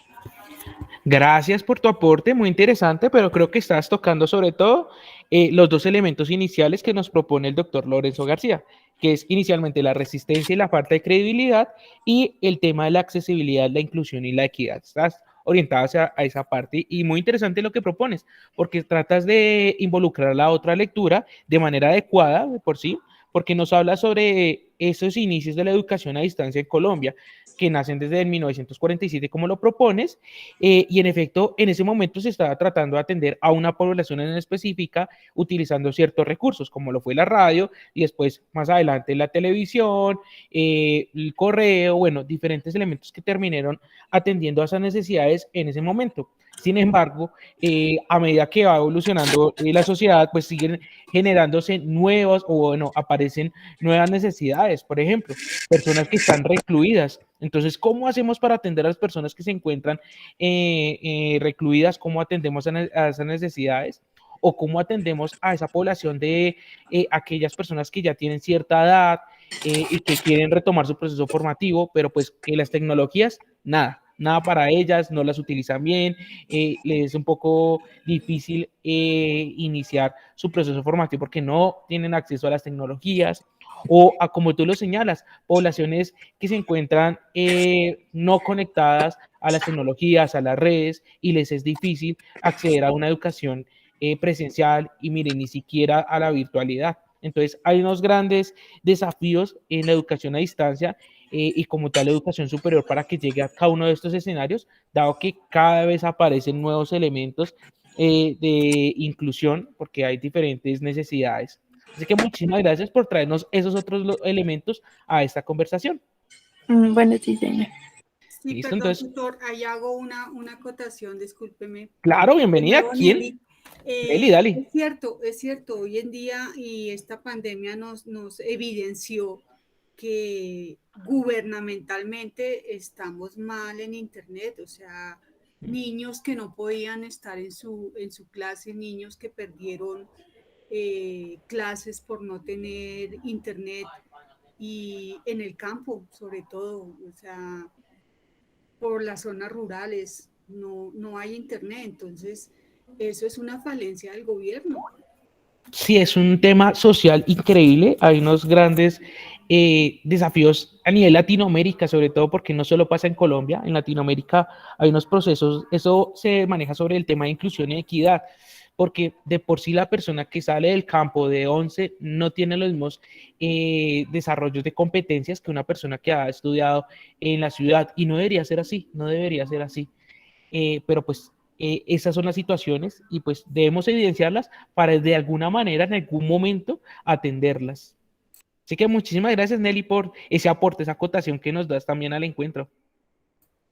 Gracias por tu aporte, muy interesante, pero creo que estás tocando sobre todo los dos elementos iniciales que nos propone el doctor Lorenzo García, que es inicialmente la resistencia y la falta de credibilidad y el tema de la accesibilidad, la inclusión y la equidad. Estás orientada hacia a esa parte y muy interesante lo que propones, porque tratas de involucrar la otra lectura de manera adecuada, de por sí, porque nos habla sobre esos inicios de la educación a distancia en Colombia, que nacen desde el 1947, como lo propones, y en efecto, en ese momento se estaba tratando de atender a una población en específica utilizando ciertos recursos, como lo fue la radio y después, más adelante, la televisión, el correo, bueno, diferentes elementos que terminaron atendiendo a esas necesidades en ese momento. Sin embargo, a medida que va evolucionando la sociedad, pues siguen generándose nuevas o bueno, aparecen nuevas necesidades. Por ejemplo, personas que están recluidas. Entonces, ¿cómo hacemos para atender a las personas que se encuentran recluidas? ¿Cómo atendemos a esas necesidades? ¿O cómo atendemos a esa población de aquellas personas que ya tienen cierta edad y que quieren retomar su proceso formativo, pero pues que las tecnologías, nada para ellas, no las utilizan bien, les es un poco difícil iniciar su proceso formativo porque no tienen acceso a las tecnologías, o a, como tú lo señalas, poblaciones que se encuentran no conectadas a las tecnologías, a las redes, y les es difícil acceder a una educación presencial y miren, ni siquiera a la virtualidad. Entonces, hay unos grandes desafíos en la educación a distancia y como tal la educación superior para que llegue a cada uno de estos escenarios, dado que cada vez aparecen nuevos elementos de inclusión, porque hay diferentes necesidades. Así que muchísimas gracias por traernos esos otros elementos a esta conversación. Bueno, sí, señor. Sí, Listo, perdón, entonces, tutor, ahí hago una acotación, discúlpeme. claro, De bienvenida. nuevo, ¿Quién? Nelly. Deli, dale. Es cierto, hoy en día y esta pandemia nos evidenció que gubernamentalmente estamos mal en Internet, o sea, niños que no podían estar en su clase, niños que perdieron clases por no tener Internet y en el campo, sobre todo, o sea, por las zonas rurales no hay Internet, entonces eso es una falencia del gobierno. Sí, es un tema social increíble. Hay unos grandes desafíos a nivel Latinoamérica, sobre todo porque no solo pasa en Colombia, en Latinoamérica hay unos procesos, eso se maneja sobre el tema de inclusión y equidad, porque de por sí la persona que sale del campo de 11 no tiene los mismos desarrollos de competencias que una persona que ha estudiado en la ciudad, y no debería ser así, no debería ser así. Pero pues esas son las situaciones y pues debemos evidenciarlas para de alguna manera en algún momento atenderlas. Así que muchísimas gracias, Nelly, por ese aporte, esa acotación que nos das también al encuentro.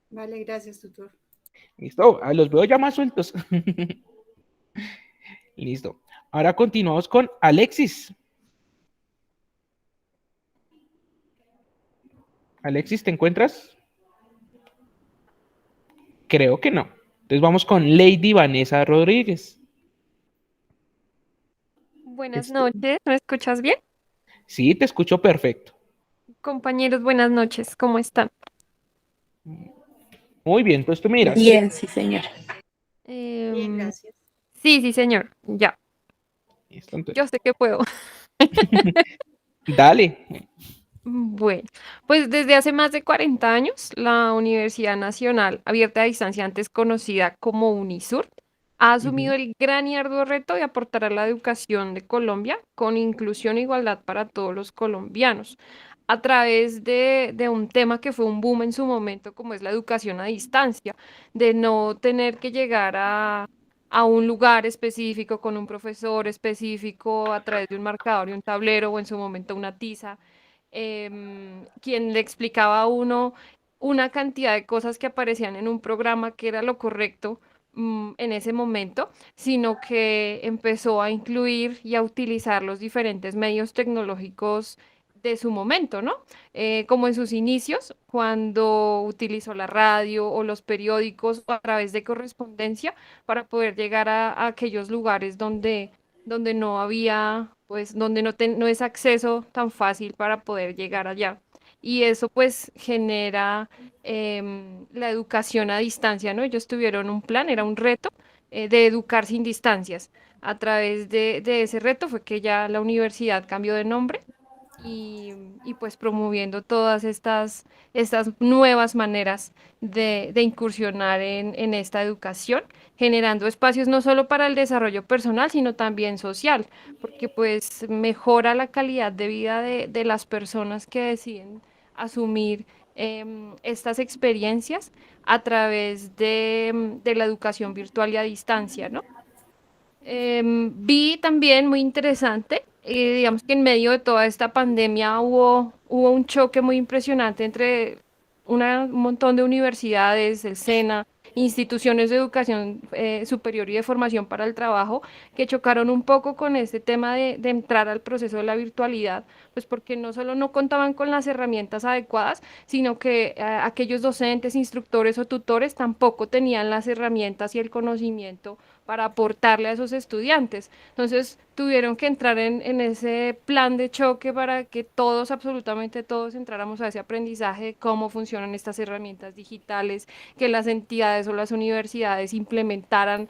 Vale, gracias, tutor. Listo, los veo ya más sueltos. Listo. Ahora continuamos con Alexis. Alexis, ¿te encuentras? Creo que no. Entonces vamos con Lady Vanessa Rodríguez. Buenas noches, ¿me escuchas bien? Sí, te escucho perfecto. Compañeros, buenas noches, ¿cómo están? Muy bien, pues tú miras. Bien, sí, señor. Bien, gracias. Sí, sí, señor, ya, Listo, entonces. yo sé que puedo. Dale. Bueno, pues desde hace más de 40 años, la Universidad Nacional Abierta a Distancia, antes conocida como UNISUR, ha asumido el gran y arduo reto de aportar a la educación de Colombia con inclusión e igualdad para todos los colombianos, a través de un tema que fue un boom en su momento, como es la educación a distancia, de no tener que llegar a un lugar específico con un profesor específico a través de un marcador y un tablero o en su momento una tiza, quien le explicaba a uno una cantidad de cosas que aparecían en un programa que era lo correcto, en ese momento, sino que empezó a incluir y a utilizar los diferentes medios tecnológicos de su momento, ¿no? Como en sus inicios, cuando utilizó la radio o los periódicos o a través de correspondencia para poder llegar a aquellos lugares donde no había, pues, donde no es acceso tan fácil para poder llegar allá. Y eso pues genera la educación a distancia, ¿no? Ellos tuvieron un plan, era un reto de educar sin distancias. A través de ese reto fue que ya la universidad cambió de nombre y pues promoviendo todas estas nuevas maneras de incursionar en esta educación, generando espacios no solo para el desarrollo personal, sino también social, porque pues mejora la calidad de vida de las personas que deciden asumir estas experiencias a través de la educación virtual y a distancia, ¿no? Vi también muy interesante, digamos que en medio de toda esta pandemia hubo un choque muy impresionante entre un montón de universidades, el SENA, instituciones de educación superior y de formación para el trabajo, que chocaron un poco con este tema de entrar al proceso de la virtualidad, pues porque no solo no contaban con las herramientas adecuadas, sino que aquellos docentes, instructores o tutores tampoco tenían las herramientas y el conocimiento para aportarle a esos estudiantes. Entonces tuvieron que entrar en ese plan de choque para que todos, absolutamente todos, entráramos a ese aprendizaje de cómo funcionan estas herramientas digitales, que las entidades o las universidades implementaran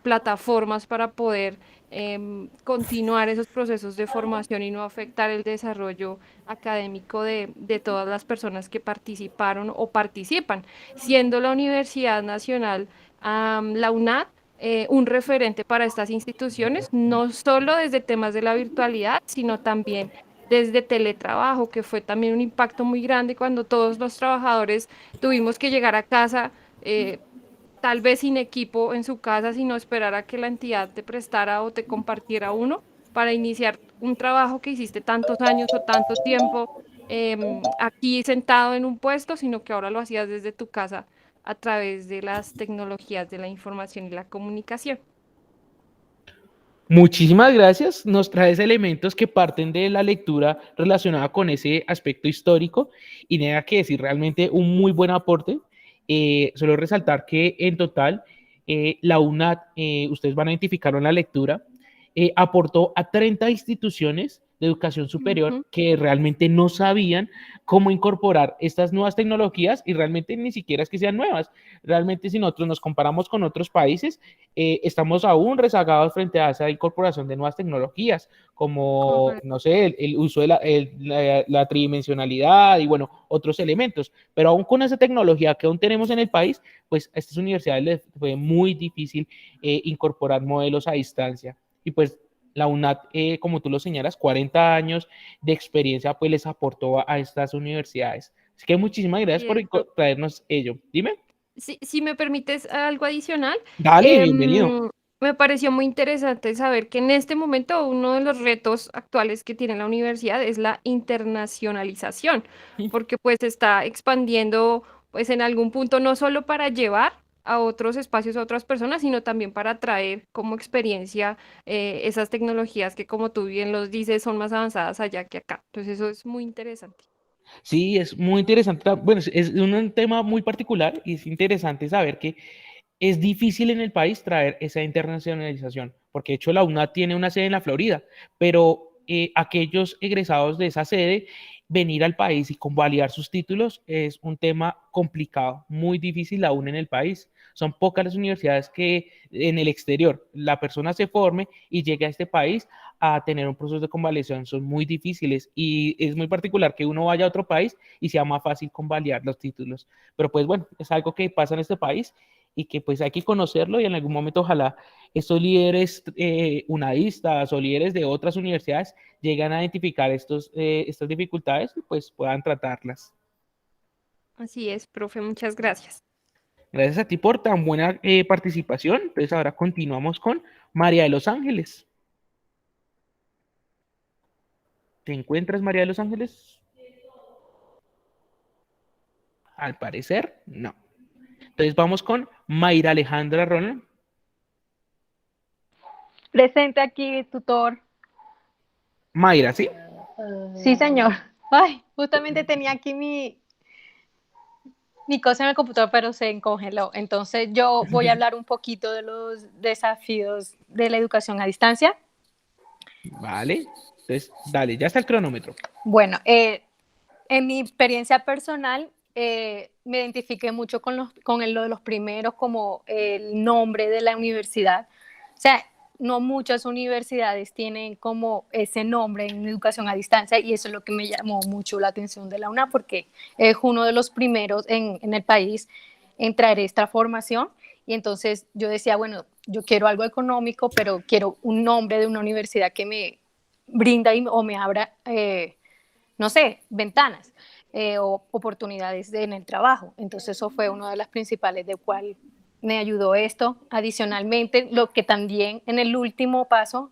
plataformas para poder continuar esos procesos de formación y no afectar el desarrollo académico de todas las personas que participaron o participan, siendo la Universidad Nacional, la UNAD, un referente para estas instituciones, no solo desde temas de la virtualidad, sino también desde teletrabajo, que fue también un impacto muy grande cuando todos los trabajadores tuvimos que llegar a casa, tal vez sin equipo en su casa, sino esperar a que la entidad te prestara o te compartiera uno para iniciar un trabajo que hiciste tantos años o tanto tiempo aquí sentado en un puesto, sino que ahora lo hacías desde tu casa a través de las tecnologías de la información y la comunicación. Muchísimas gracias. Nos traes elementos que parten de la lectura relacionada con ese aspecto histórico y nada que decir, realmente un muy buen aporte. Solo resaltar que en total la UNAD, ustedes van a identificar en la lectura, aportó a 30 instituciones de educación superior Ujú. que realmente no sabían cómo incorporar estas nuevas tecnologías y realmente ni siquiera es que sean nuevas. Realmente si nosotros nos comparamos con otros países, estamos aún rezagados frente a esa incorporación de nuevas tecnologías, como, Correcto. no sé, el uso de la tridimensionalidad y, bueno, otros elementos. Pero aún con esa tecnología que aún tenemos en el país, pues a estas universidades les fue muy difícil incorporar modelos a distancia. Y pues la UNAD, como tú lo señalas, 40 años de experiencia, pues les aportó a estas universidades. Así que muchísimas gracias Y por esto, traernos ello. Dime. si me permites algo adicional, Dale, bienvenido. em, me pareció muy interesante saber que en este momento uno de los retos actuales que tiene la universidad es la internacionalización, porque pues se está expandiendo pues en algún punto no solo para llevar a otros espacios a otras personas, sino también para traer como experiencia esas tecnologías que como tú bien los dices son más avanzadas allá que acá. Entonces eso es muy interesante. Sí, es muy interesante. Bueno, es un tema muy particular y es interesante saber que es difícil en el país traer esa internacionalización, porque de hecho la UNAD tiene una sede en la Florida, pero aquellos egresados de esa sede, venir al país y convalidar sus títulos es un tema complicado, muy difícil aún en el país. Son pocas las universidades que en el exterior la persona se forme y llegue a este país a tener un proceso de convalidación. Son muy difíciles y es muy particular que uno vaya a otro país y sea más fácil convalidar los títulos. Pero pues bueno, es algo que pasa en este país y que pues hay que conocerlo y en algún momento ojalá estos líderes unadistas o líderes de otras universidades lleguen a identificar estas dificultades y pues puedan tratarlas. Así es, profe, muchas gracias. Gracias a ti por tan buena participación. Entonces ahora continuamos con María de los Ángeles. ¿Te encuentras, María de los Ángeles? Al parecer, no. Entonces vamos con Mayra Alejandra Ronald. Presente aquí, tutor. Mayra, ¿sí? Sí, señor. Ay, justamente tenía aquí mi cosa en el computador, pero se congeló. Entonces yo voy a hablar un poquito de los desafíos de la educación a distancia. Vale. Entonces, dale, ya está el cronómetro. Bueno, en mi experiencia personal, me identifiqué mucho con lo de los primeros, como el nombre de la universidad. O sea, no muchas universidades tienen como ese nombre en educación a distancia, y eso es lo que me llamó mucho la atención de la UNA, porque es uno de los primeros en el país en traer esta formación. Y entonces yo decía, bueno, yo quiero algo económico, pero quiero un nombre de una universidad que me brinda o me abra, no sé, ventanas o oportunidades en el trabajo. Entonces eso fue una de las principales de cuál me ayudó esto. Adicionalmente, lo que también en el último paso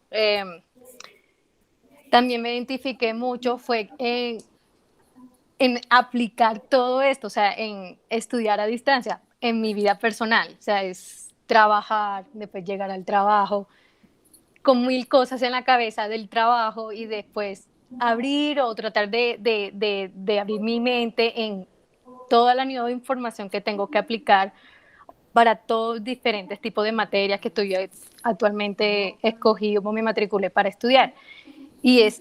también me identifiqué mucho fue en aplicar todo esto, o sea, en estudiar a distancia en mi vida personal. O sea, es trabajar, después llegar al trabajo, con mil cosas en la cabeza del trabajo, y después abrir o tratar de abrir mi mente en toda la nueva información que tengo que aplicar para todos diferentes tipos de materias que estoy actualmente escogí o me matriculé para estudiar. Y o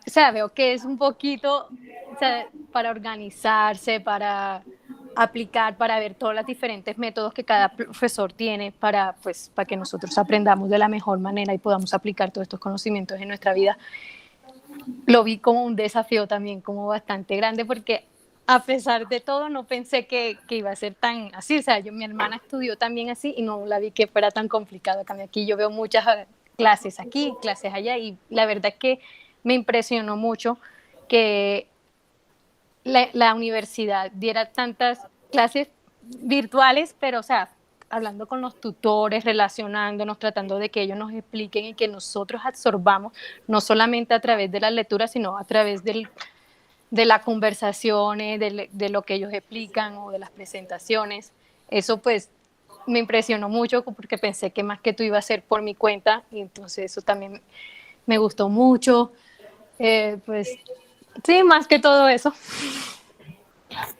sea, veo que es un poquito, o sea, para organizarse, para aplicar, para ver todos los diferentes métodos que cada profesor tiene pues, para que nosotros aprendamos de la mejor manera y podamos aplicar todos estos conocimientos en nuestra vida. Lo vi como un desafío también, como bastante grande, porque a pesar de todo no pensé que iba a ser tan así. O sea, mi hermana estudió también así y no la vi que fuera tan complicado. Aquí yo veo muchas clases aquí, clases allá, y la verdad es que me impresionó mucho que la universidad diera tantas clases virtuales, pero, o sea, hablando con los tutores, relacionándonos, tratando de que ellos nos expliquen y que nosotros absorbamos, no solamente a través de las lecturas, sino a través de las conversaciones, de lo que ellos explican o de las presentaciones. Eso pues me impresionó mucho, porque pensé que más que tú iba a ser por mi cuenta, y entonces eso también me gustó mucho. Pues sí, más que todo eso.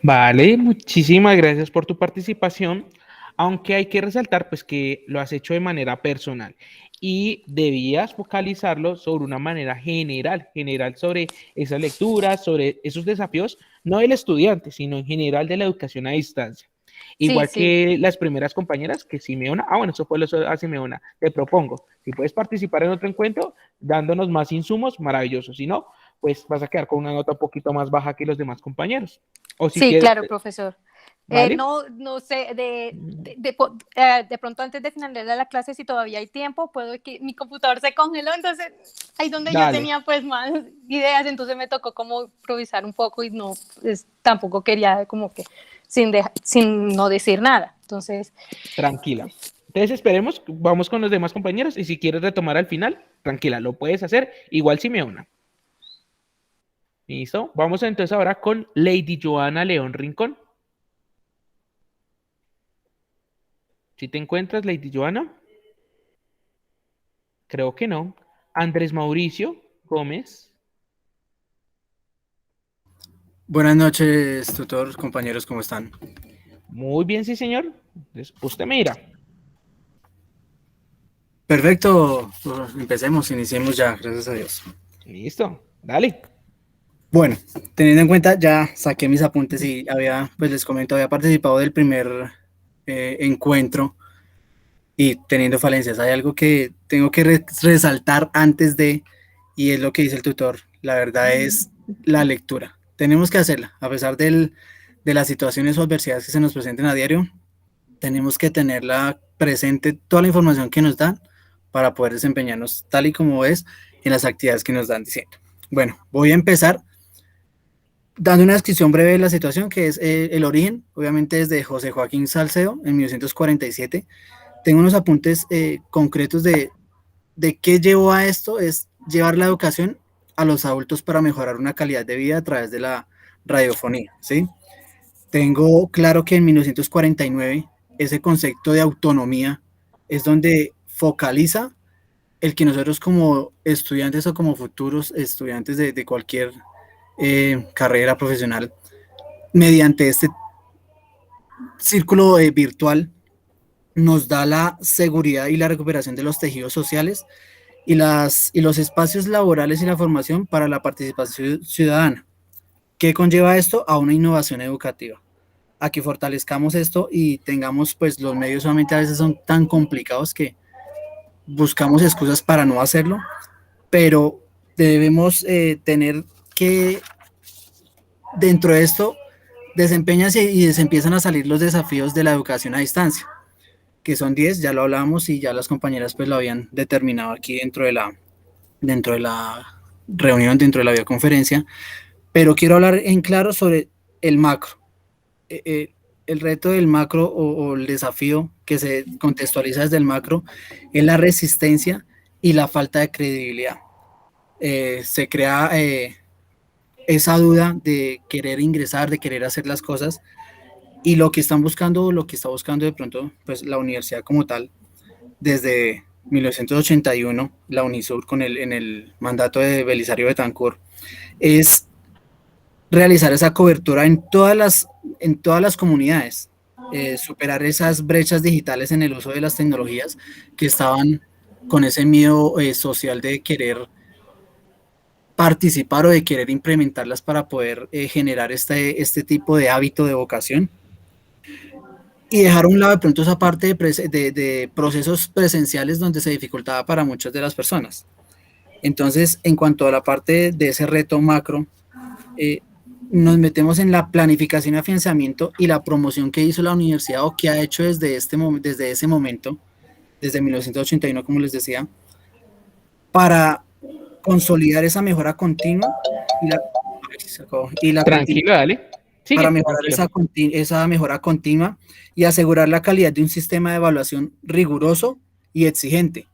Vale, muchísimas gracias por tu participación, aunque hay que resaltar pues que lo has hecho de manera personal y debías focalizarlo sobre una manera general sobre esas lecturas, sobre esos desafíos, no del estudiante, sino en general de la educación a distancia. Igual Sí. que las primeras compañeras, que Simeona, bueno, eso fue lo a Simeona, te propongo, si puedes participar en otro encuentro, dándonos más insumos, maravilloso, si no, pues vas a quedar con una nota un poquito más baja que los demás compañeros. O si Sí, quieres, claro, profesor. ¿vale? No sé, de pronto antes de finalizar la clase, si todavía hay tiempo, puedo que mi computador se congeló, entonces ahí donde yo Dale. tenía pues más ideas, entonces me tocó como improvisar un poco y no, tampoco quería como que sin no decir nada. Entonces, Tranquila. Entonces esperemos, vamos con los demás compañeros y si quieres retomar al final, tranquila, lo puedes hacer, igual Simeona. ¿Listo? Vamos entonces ahora con Lady Joana León Rincón. ¿Sí te encuentras, Lady Joana? Creo que no. Andrés Mauricio Gómez. Buenas noches, tutor, compañeros, ¿cómo están? Muy bien, sí, señor. Entonces, usted mira. Perfecto, pues, empecemos, iniciemos ya, gracias a Dios. Listo, dale. Bueno, teniendo en cuenta, ya saqué mis apuntes y pues les comento, había participado del primer encuentro y teniendo falencias. Hay algo que tengo que resaltar antes y es lo que dice el tutor. La verdad es la lectura. Tenemos que hacerla, a pesar de las situaciones o adversidades que se nos presenten a diario, tenemos que tenerla presente, toda la información que nos dan, para poder desempeñarnos tal y como es en las actividades que nos dan diciendo. Bueno, voy a empezar dando una descripción breve de la situación, que es el origen, obviamente desde José Joaquín Salcedo, en 1947. Tengo unos apuntes concretos de qué llevó a esto, es llevar la educación a los adultos para mejorar una calidad de vida a través de la radiofonía, ¿sí? Tengo claro que en 1949 ese concepto de autonomía es donde focaliza el que nosotros como estudiantes o como futuros estudiantes de cualquier carrera profesional, mediante este círculo virtual, nos da la seguridad y la recuperación de los tejidos sociales y los espacios laborales y la formación para la participación ciudadana. ¿Qué conlleva esto? A una innovación educativa, a que fortalezcamos esto y tengamos, pues los medios solamente a veces son tan complicados que buscamos excusas para no hacerlo, pero debemos tener que, dentro de esto, desempeñarse y se empiezan a salir los desafíos de la educación a distancia, que son 10, ya lo hablábamos y ya las compañeras pues lo habían determinado aquí dentro de la reunión, dentro de la videoconferencia, pero quiero hablar en claro sobre el macro. El reto del macro o el desafío que se contextualiza desde el macro es la resistencia y la falta de credibilidad. Se crea esa duda de querer ingresar, de querer hacer las cosas, y lo que está buscando de pronto pues la universidad como tal, desde 1981, la UNISUR en el mandato de Belisario Betancur, es realizar esa cobertura en todas las comunidades, superar esas brechas digitales en el uso de las tecnologías que estaban con ese miedo social de querer participar o de querer implementarlas para poder generar este tipo de hábito de vocación, y dejar a un lado de pronto esa parte de procesos presenciales donde se dificultaba para muchas de las personas. Entonces, en cuanto a la parte de ese reto macro, nos metemos en la planificación y afianzamiento y la promoción que hizo la universidad o que ha hecho desde ese momento, desde 1981, como les decía, para consolidar esa mejora continua y la Tranquilo, dale. Sigue, para mejorar tranquilo. esa mejora continua y asegurar la calidad de un sistema de evaluación riguroso y exigente,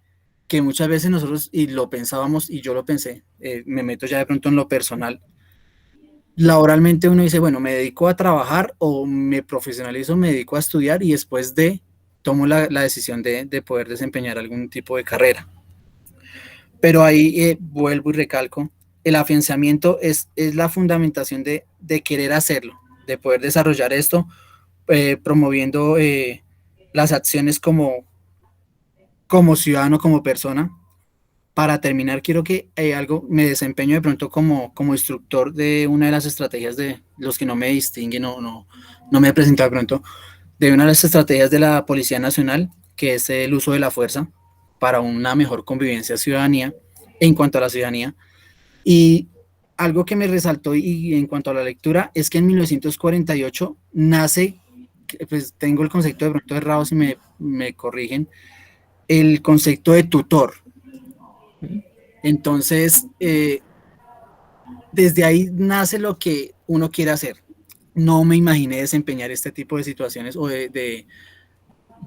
que muchas veces nosotros, y lo pensábamos, y yo lo pensé, me meto ya de pronto en lo personal, laboralmente uno dice, bueno, me dedico a trabajar o me profesionalizo, me dedico a estudiar y después tomo la decisión de poder desempeñar algún tipo de carrera. Pero ahí vuelvo y recalco, el afianzamiento es la fundamentación de querer hacerlo, de poder desarrollar esto, promoviendo las acciones como ciudadano, como persona. Para terminar, quiero que me desempeño de pronto como instructor de una de las estrategias de los que no me distinguen, no me he presentado de pronto, de una de las estrategias de la Policía Nacional, que es el uso de la fuerza para una mejor convivencia ciudadanía, en cuanto a la ciudadanía. Y algo que me resaltó y en cuanto a la lectura es que en 1948 nace, pues tengo el concepto de pronto errado si me corrigen, el concepto de tutor. Entonces, desde ahí nace lo que uno quiere hacer. No me imaginé desempeñar este tipo de situaciones o de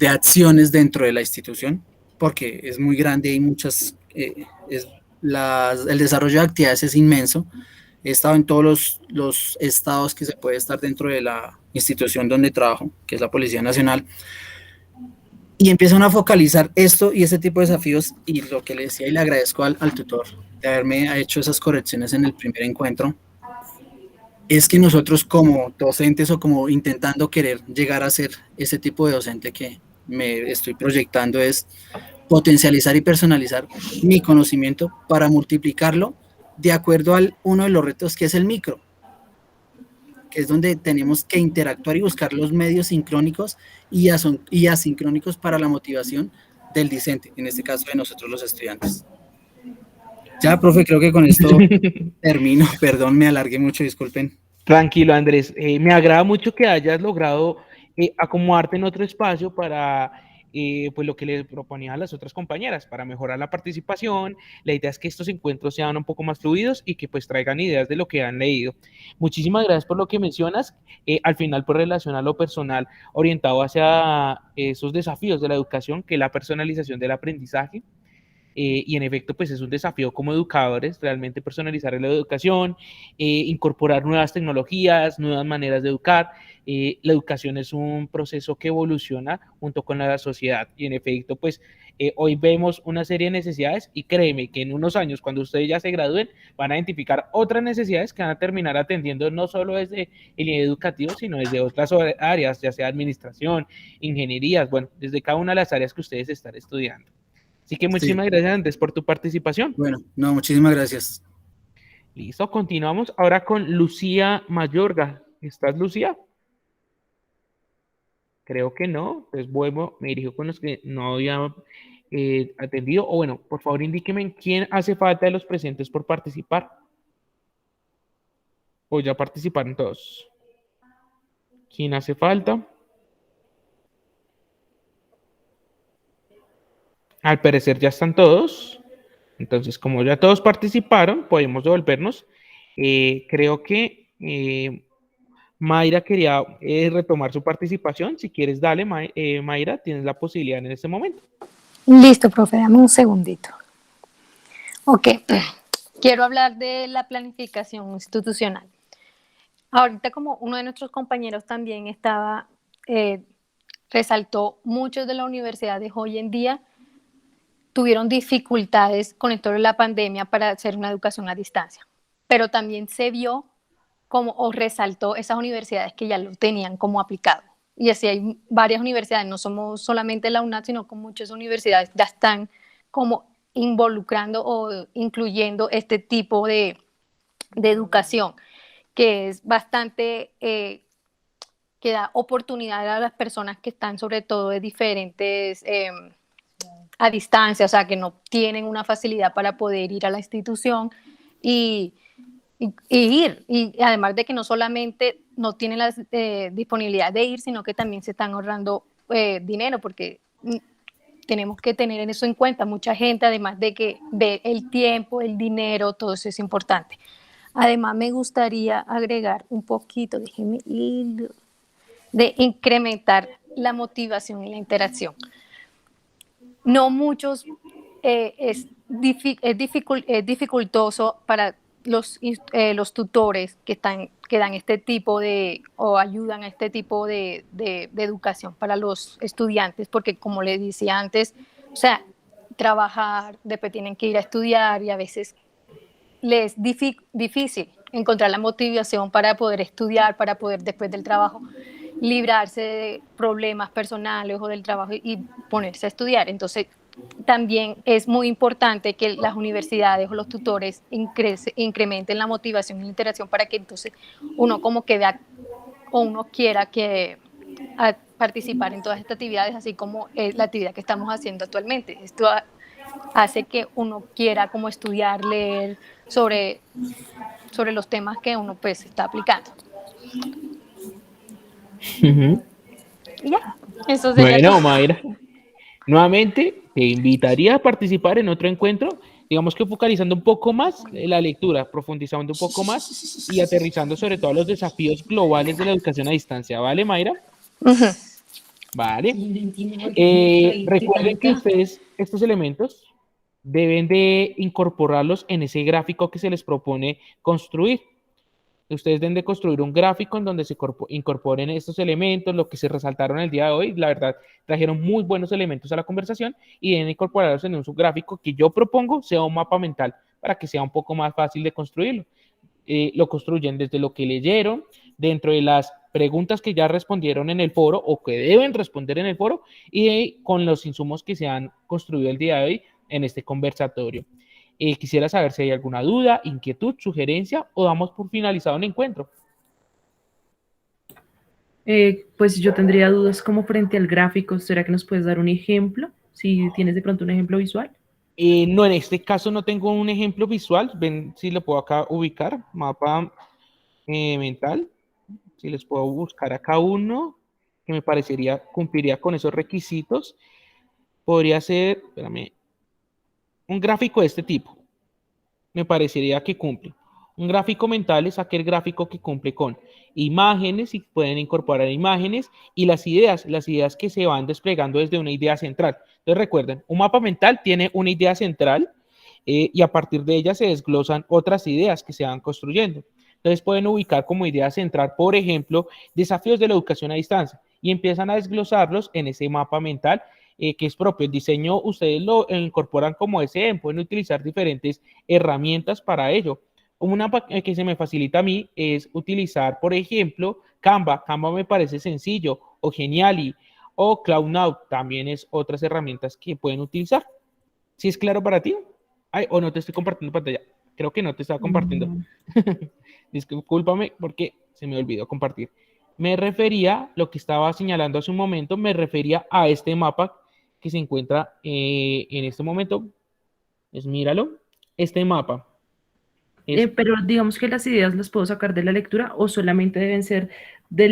acciones dentro de la institución, porque es muy grande y muchas, el desarrollo de actividades es inmenso. He estado en todos los estados que se puede estar dentro de la institución donde trabajo, que es la Policía Nacional, y empiezan a focalizar esto y ese tipo de desafíos, y lo que le decía, y le agradezco al tutor de haberme hecho esas correcciones en el primer encuentro, es que nosotros como docentes o como intentando querer llegar a ser ese tipo de docente que me estoy proyectando, es potencializar y personalizar mi conocimiento para multiplicarlo de acuerdo al uno de los retos que es el micro, que es donde tenemos que interactuar y buscar los medios sincrónicos y asincrónicos para la motivación del discente, en este caso de nosotros los estudiantes. Ya, profe, creo que con esto termino, perdón, me alargué mucho, disculpen. Tranquilo, Andrés. Me agrada mucho que hayas logrado acomodarte en otro espacio para pues lo que le proponía a las otras compañeras, para mejorar la participación. La idea es que estos encuentros sean un poco más fluidos y que pues traigan ideas de lo que han leído. Muchísimas gracias por lo que mencionas. Al final, pues relaciona lo personal orientado hacia esos desafíos de la educación, que es la personalización del aprendizaje. y en efecto, pues es un desafío como educadores, realmente personalizar la educación, incorporar nuevas tecnologías, nuevas maneras de educar. La educación es un proceso que evoluciona junto con la sociedad y en efecto, pues hoy vemos una serie de necesidades y créeme que en unos años, cuando ustedes ya se gradúen, van a identificar otras necesidades que van a terminar atendiendo no solo desde el nivel educativo, sino desde otras áreas, ya sea administración, ingenierías, bueno, desde cada una de las áreas que ustedes están estudiando. Así que Sí, muchísimas gracias, Andrés, por tu participación. bueno, no, muchísimas gracias. Listo, continuamos ahora con Lucía Mayorga. ¿Estás, Lucía? Creo que no. Entonces, vuelvo, me dirijo con los que no había atendido. O bueno, por favor, indíqueme quién hace falta de los presentes por participar. O ya participaron todos. ¿Quién hace falta? Al parecer ya están todos. Entonces, como ya todos participaron, podemos devolvernos. Creo que Mayra quería retomar su participación. Si quieres, dale, Mayra, tienes la posibilidad en este momento. Listo, profe, dame un segundito. Ok, quiero hablar de la planificación institucional. Ahorita, como uno de nuestros compañeros también resaltó, muchos de las universidades hoy en día tuvieron dificultades con esto de la pandemia para hacer una educación a distancia, pero también se vio o resaltó esas universidades que ya lo tenían como aplicado. Y así hay varias universidades, no somos solamente la UNAD, sino que muchas universidades ya están como involucrando o incluyendo este tipo de educación, que es bastante, que da oportunidad a las personas que están sobre todo de diferentes, a distancia, o sea, que no tienen una facilidad para poder ir a la institución y ir. Y además de que no solamente no tienen la disponibilidad de ir, sino que también se están ahorrando dinero, porque tenemos que tener eso en cuenta. Mucha gente, además de que ve el tiempo, el dinero, todo eso es importante. Además, me gustaría agregar un poquito, déjenme ir, de incrementar la motivación y la interacción. No muchos, es dificultoso para los tutores que dan este tipo de, o ayudan a este tipo de educación para los estudiantes, porque como les decía antes, o sea, trabajar, después tienen que ir a estudiar y a veces les es difícil encontrar la motivación para poder estudiar, para poder después del trabajo librarse de problemas personales o del trabajo y ponerse a estudiar. Entonces, también es muy importante que las universidades o los tutores incrementen la motivación y la interacción para que entonces uno como que vea o uno quiera que participar en todas estas actividades, así como la actividad que estamos haciendo actualmente. Esto hace que uno quiera como estudiar, leer sobre los temas que uno pues está aplicando. Uh-huh. Y ya, eso sería Bueno, todo. Mayra, nuevamente te invitaría a participar en otro encuentro, digamos que focalizando un poco más la lectura, profundizando un poco más y aterrizando sobre todo los desafíos globales de la educación a distancia, ¿vale, Mayra? Uh-huh. Vale. Recuerden que ustedes estos elementos deben de incorporarlos en ese gráfico que se les propone construir. Ustedes deben de construir un gráfico en donde se incorporen estos elementos, lo que se resaltaron el día de hoy. La verdad, trajeron muy buenos elementos a la conversación y deben incorporarlos en un subgráfico que yo propongo sea un mapa mental para que sea un poco más fácil de construirlo. Lo construyen desde lo que leyeron, dentro de las preguntas que ya respondieron en el foro o que deben responder en el foro y con los insumos que se han construido el día de hoy en este conversatorio. Quisiera saber si hay alguna duda, inquietud, sugerencia o damos por finalizado el encuentro. Pues yo tendría dudas como frente al gráfico. ¿Será que nos puedes dar un ejemplo? Si tienes de pronto un ejemplo visual. No, en este caso no tengo un ejemplo visual. Ven si lo puedo acá ubicar. Mapa mental. Si les puedo buscar acá uno que me parecería cumpliría con esos requisitos. Podría ser, espérame, un gráfico de este tipo. Me parecería que cumple. Un gráfico mental es aquel gráfico que cumple con imágenes y pueden incorporar imágenes y las ideas que se van desplegando desde una idea central. Entonces recuerden, un mapa mental tiene una idea central y a partir de ella se desglosan otras ideas que se van construyendo. Entonces pueden ubicar como idea central, por ejemplo, desafíos de la educación a distancia y empiezan a desglosarlos en ese mapa mental que es propio. El diseño ustedes lo incorporan como SM, pueden utilizar diferentes herramientas para ello. Una que se me facilita a mí es utilizar, por ejemplo, Canva. Canva me parece sencillo, o Geniali, o CloudNow. También es otras herramientas que pueden utilizar. ¿Sí es claro para ti? Ay, o no te estoy compartiendo pantalla. Creo que no te estaba compartiendo. Discúlpame porque se me olvidó compartir. Me refería, lo que estaba señalando hace un momento, me refería a este mapa que se encuentra en este momento. Pues míralo, este mapa. Pero digamos que las ideas las puedo sacar de la lectura o solamente deben ser de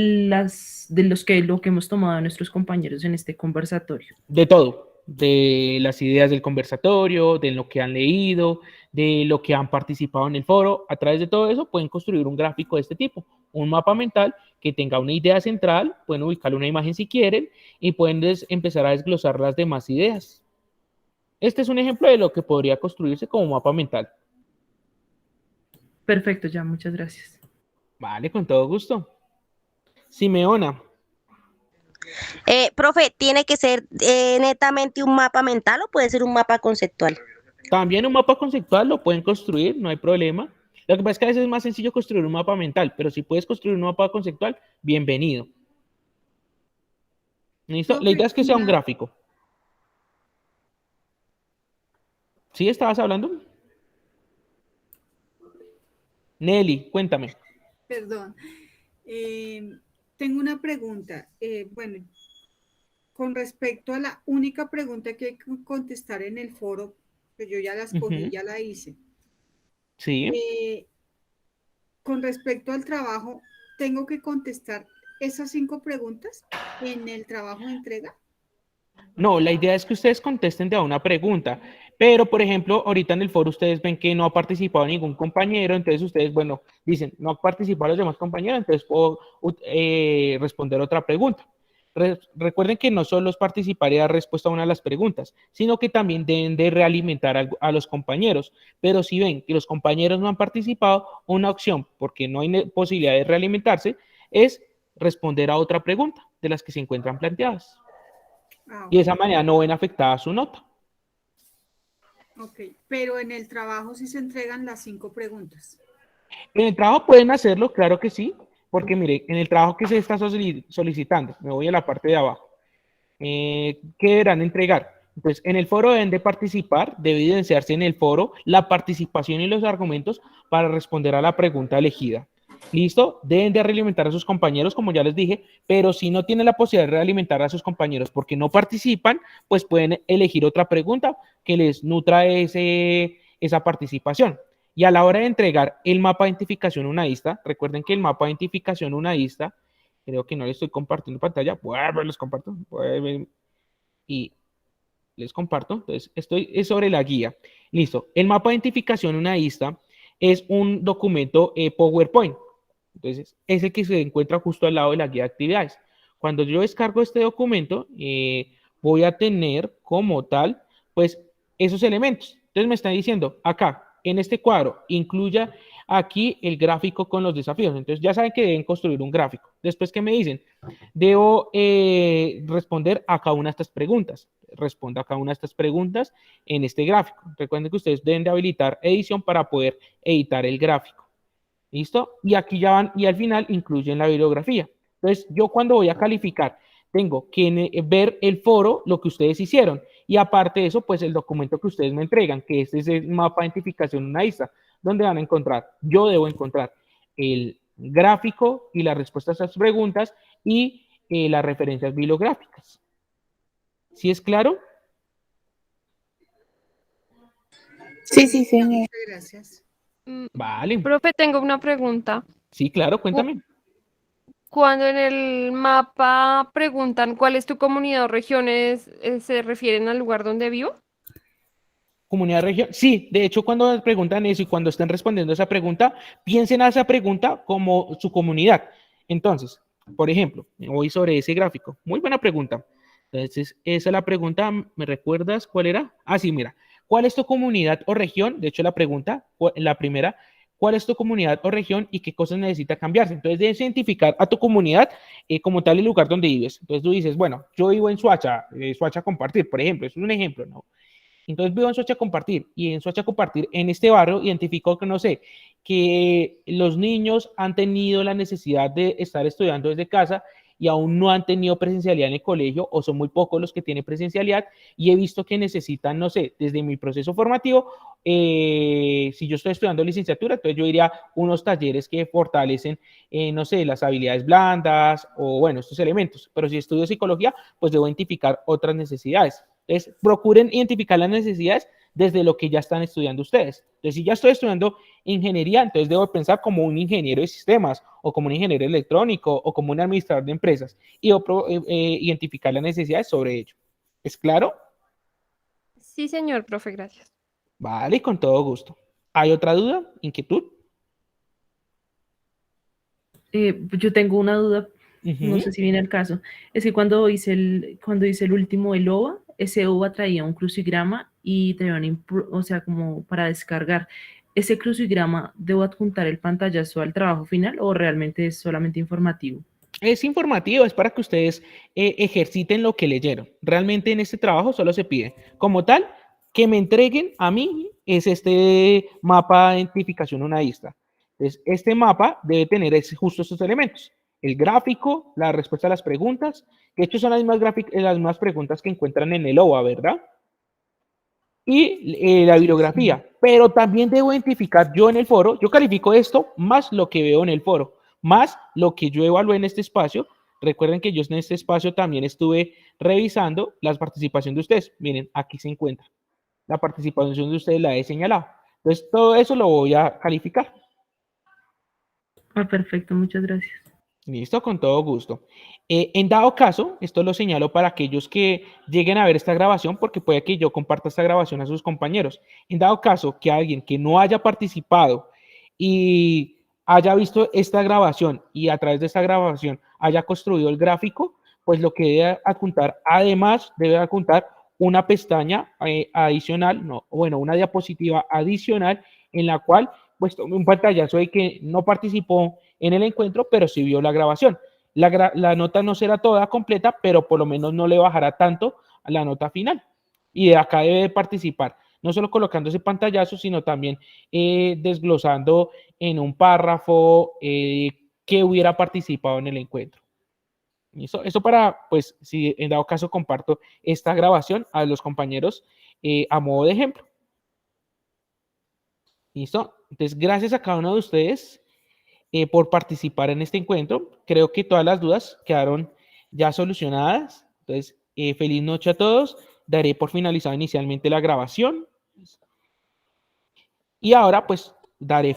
lo que hemos tomado de nuestros compañeros en este conversatorio. De todo, de las ideas del conversatorio, de lo que han leído, de lo que han participado en el foro. A través de todo eso pueden construir un gráfico de este tipo, un mapa mental que tenga una idea central, pueden ubicar una imagen si quieren y pueden empezar a desglosar las demás ideas. Este es un ejemplo de lo que podría construirse como mapa mental. Perfecto, ya, muchas gracias. Vale, con todo gusto. Simeona. Profe, ¿tiene que ser netamente un mapa mental o puede ser un mapa conceptual? También un mapa conceptual lo pueden construir, no hay problema. Lo que pasa es que a veces es más sencillo construir un mapa mental, pero si puedes construir un mapa conceptual, bienvenido. ¿Listo? La idea es que sea un gráfico. ¿Sí estabas hablando? Nelly, cuéntame. Perdón. Tengo una pregunta. Bueno, con respecto a la única pregunta que hay que contestar en el foro, que yo ya la escogí, ya la hice. Sí. Con respecto al trabajo, ¿tengo que contestar esas 5 preguntas en el trabajo de entrega? No, la idea es que ustedes contesten de a una pregunta, pero por ejemplo, ahorita en el foro ustedes ven que no ha participado ningún compañero, entonces ustedes, bueno, dicen, no ha participado los demás compañeros, entonces puedo responder otra pregunta. Recuerden que no solo es participar y dar respuesta a una de las preguntas, sino que también deben de realimentar a los compañeros, pero si ven que los compañeros no han participado, una opción, porque no hay posibilidad de realimentarse, es responder a otra pregunta de las que se encuentran planteadas. Y de esa manera no ven afectada su nota. Ok, pero en el trabajo sí se entregan las 5 preguntas. En el trabajo pueden hacerlo, claro que sí, porque mire, en el trabajo que se está solicitando, me voy a la parte de abajo, ¿qué deberán entregar? Entonces, en el foro deben de participar, debe evidenciarse en el foro la participación y los argumentos para responder a la pregunta elegida. ¿Listo? Deben de realimentar a sus compañeros, como ya les dije, pero si no tienen la posibilidad de realimentar a sus compañeros porque no participan, pues pueden elegir otra pregunta que les nutra esa participación. Y a la hora de entregar el mapa de identificación unadista, recuerden que el mapa de identificación unadista, creo que no les estoy compartiendo pantalla, les comparto, y les comparto, entonces es sobre la guía. Listo, el mapa de identificación unadista es un documento PowerPoint. Entonces, es el que se encuentra justo al lado de la guía de actividades. Cuando yo descargo este documento, voy a tener como tal, pues, esos elementos. Entonces, me está diciendo acá, en este cuadro, incluya aquí el gráfico con los desafíos. Entonces, ya saben que deben construir un gráfico. Después, ¿qué me dicen? Debo responder a cada una de estas preguntas. Respondo a cada una de estas preguntas en este gráfico. Recuerden que ustedes deben de habilitar edición para poder editar el gráfico. ¿Listo? Y aquí ya van, y al final incluyen la bibliografía. Entonces, yo cuando voy a calificar, tengo que ver el foro, lo que ustedes hicieron, y aparte de eso, pues el documento que ustedes me entregan, que este es el mapa de identificación unadista, donde van a encontrar, yo debo encontrar el gráfico y las respuestas a estas preguntas y las referencias bibliográficas. ¿Sí es claro? Sí, sí, señor. Gracias. Vale. Profe, tengo una pregunta. Sí, claro, cuéntame. Cuando en el mapa preguntan cuál es tu comunidad o regiones, ¿se refieren al lugar donde vivo? Comunidad región. Sí, de hecho, cuando preguntan eso y cuando estén respondiendo esa pregunta, piensen a esa pregunta como su comunidad. Entonces, por ejemplo, me voy sobre ese gráfico. Muy buena pregunta. Entonces, esa es la pregunta. ¿Me recuerdas cuál era? Ah, sí, mira. ¿Cuál es tu comunidad o región? De hecho, la pregunta, la primera, ¿cuál es tu comunidad o región y qué cosas necesita cambiarse? Entonces, debes identificar a tu comunidad como tal el lugar donde vives. Entonces, tú dices, bueno, yo vivo en Soacha, Soacha Compartir, por ejemplo. Es un ejemplo, ¿no? Entonces vivo en Soacha Compartir y en Soacha Compartir, en este barrio, identifico que, no sé, que los niños han tenido la necesidad de estar estudiando desde casa y aún no han tenido presencialidad en el colegio o son muy pocos los que tienen presencialidad y he visto que necesitan, no sé, desde mi proceso formativo, si yo estoy estudiando licenciatura, entonces yo iría a unos talleres que fortalecen, no sé, las habilidades blandas o, bueno, estos elementos, pero si estudio psicología, pues debo identificar otras necesidades. Entonces, procuren identificar las necesidades desde lo que ya están estudiando ustedes. Entonces, si ya estoy estudiando ingeniería, entonces debo pensar como un ingeniero de sistemas o como un ingeniero electrónico o como un administrador de empresas y identificar las necesidades sobre ello. ¿Es claro? Sí, señor, profe, gracias. Vale, con todo gusto. ¿Hay otra duda? ¿Inquietud? Yo tengo una duda, no Ujú. sé si viene al caso. Es que cuando hice el último, el OVA, ese OVA traía un crucigrama y traía o sea, como para descargar. ¿Ese crucigrama debo adjuntar el pantallazo al trabajo final o realmente es solamente informativo? Es informativo, es para que ustedes ejerciten lo que leyeron. Realmente en este trabajo solo se pide, como tal, que me entreguen a mí es este mapa de identificación una isla. Entonces, este mapa debe tener justo estos elementos. El gráfico, la respuesta a las preguntas, que estos son las mismas preguntas que encuentran en el OVA, ¿verdad? Y la bibliografía, pero también debo identificar yo en el foro, yo califico esto más lo que veo en el foro, más lo que yo evalué en este espacio. Recuerden que yo en este espacio también estuve revisando la participación de ustedes. Miren, aquí se encuentra. La participación de ustedes la he señalado. Entonces, todo eso lo voy a calificar. Ah, perfecto, muchas gracias. Listo, con todo gusto. En dado caso, esto lo señalo para aquellos que lleguen a ver esta grabación, porque puede que yo comparta esta grabación a sus compañeros. En dado caso que alguien que no haya participado y haya visto esta grabación y a través de esta grabación haya construido el gráfico, pues lo que debe adjuntar, además debe adjuntar una pestaña adicional, no, bueno, una diapositiva adicional en la cual pues tome un pantallazo de que no participó en el encuentro, pero sí vio la grabación. La nota no será toda completa, pero por lo menos no le bajará tanto a la nota final. Y de acá debe participar, no solo colocando ese pantallazo, sino también desglosando en un párrafo que hubiera participado en el encuentro. Eso para, pues, si en dado caso comparto esta grabación a los compañeros a modo de ejemplo. ¿Listo? Entonces, gracias a cada uno de ustedes por participar en este encuentro. Creo que todas las dudas quedaron ya solucionadas. Entonces, feliz noche a todos. Daré por finalizada inicialmente la grabación. Y ahora, pues, daré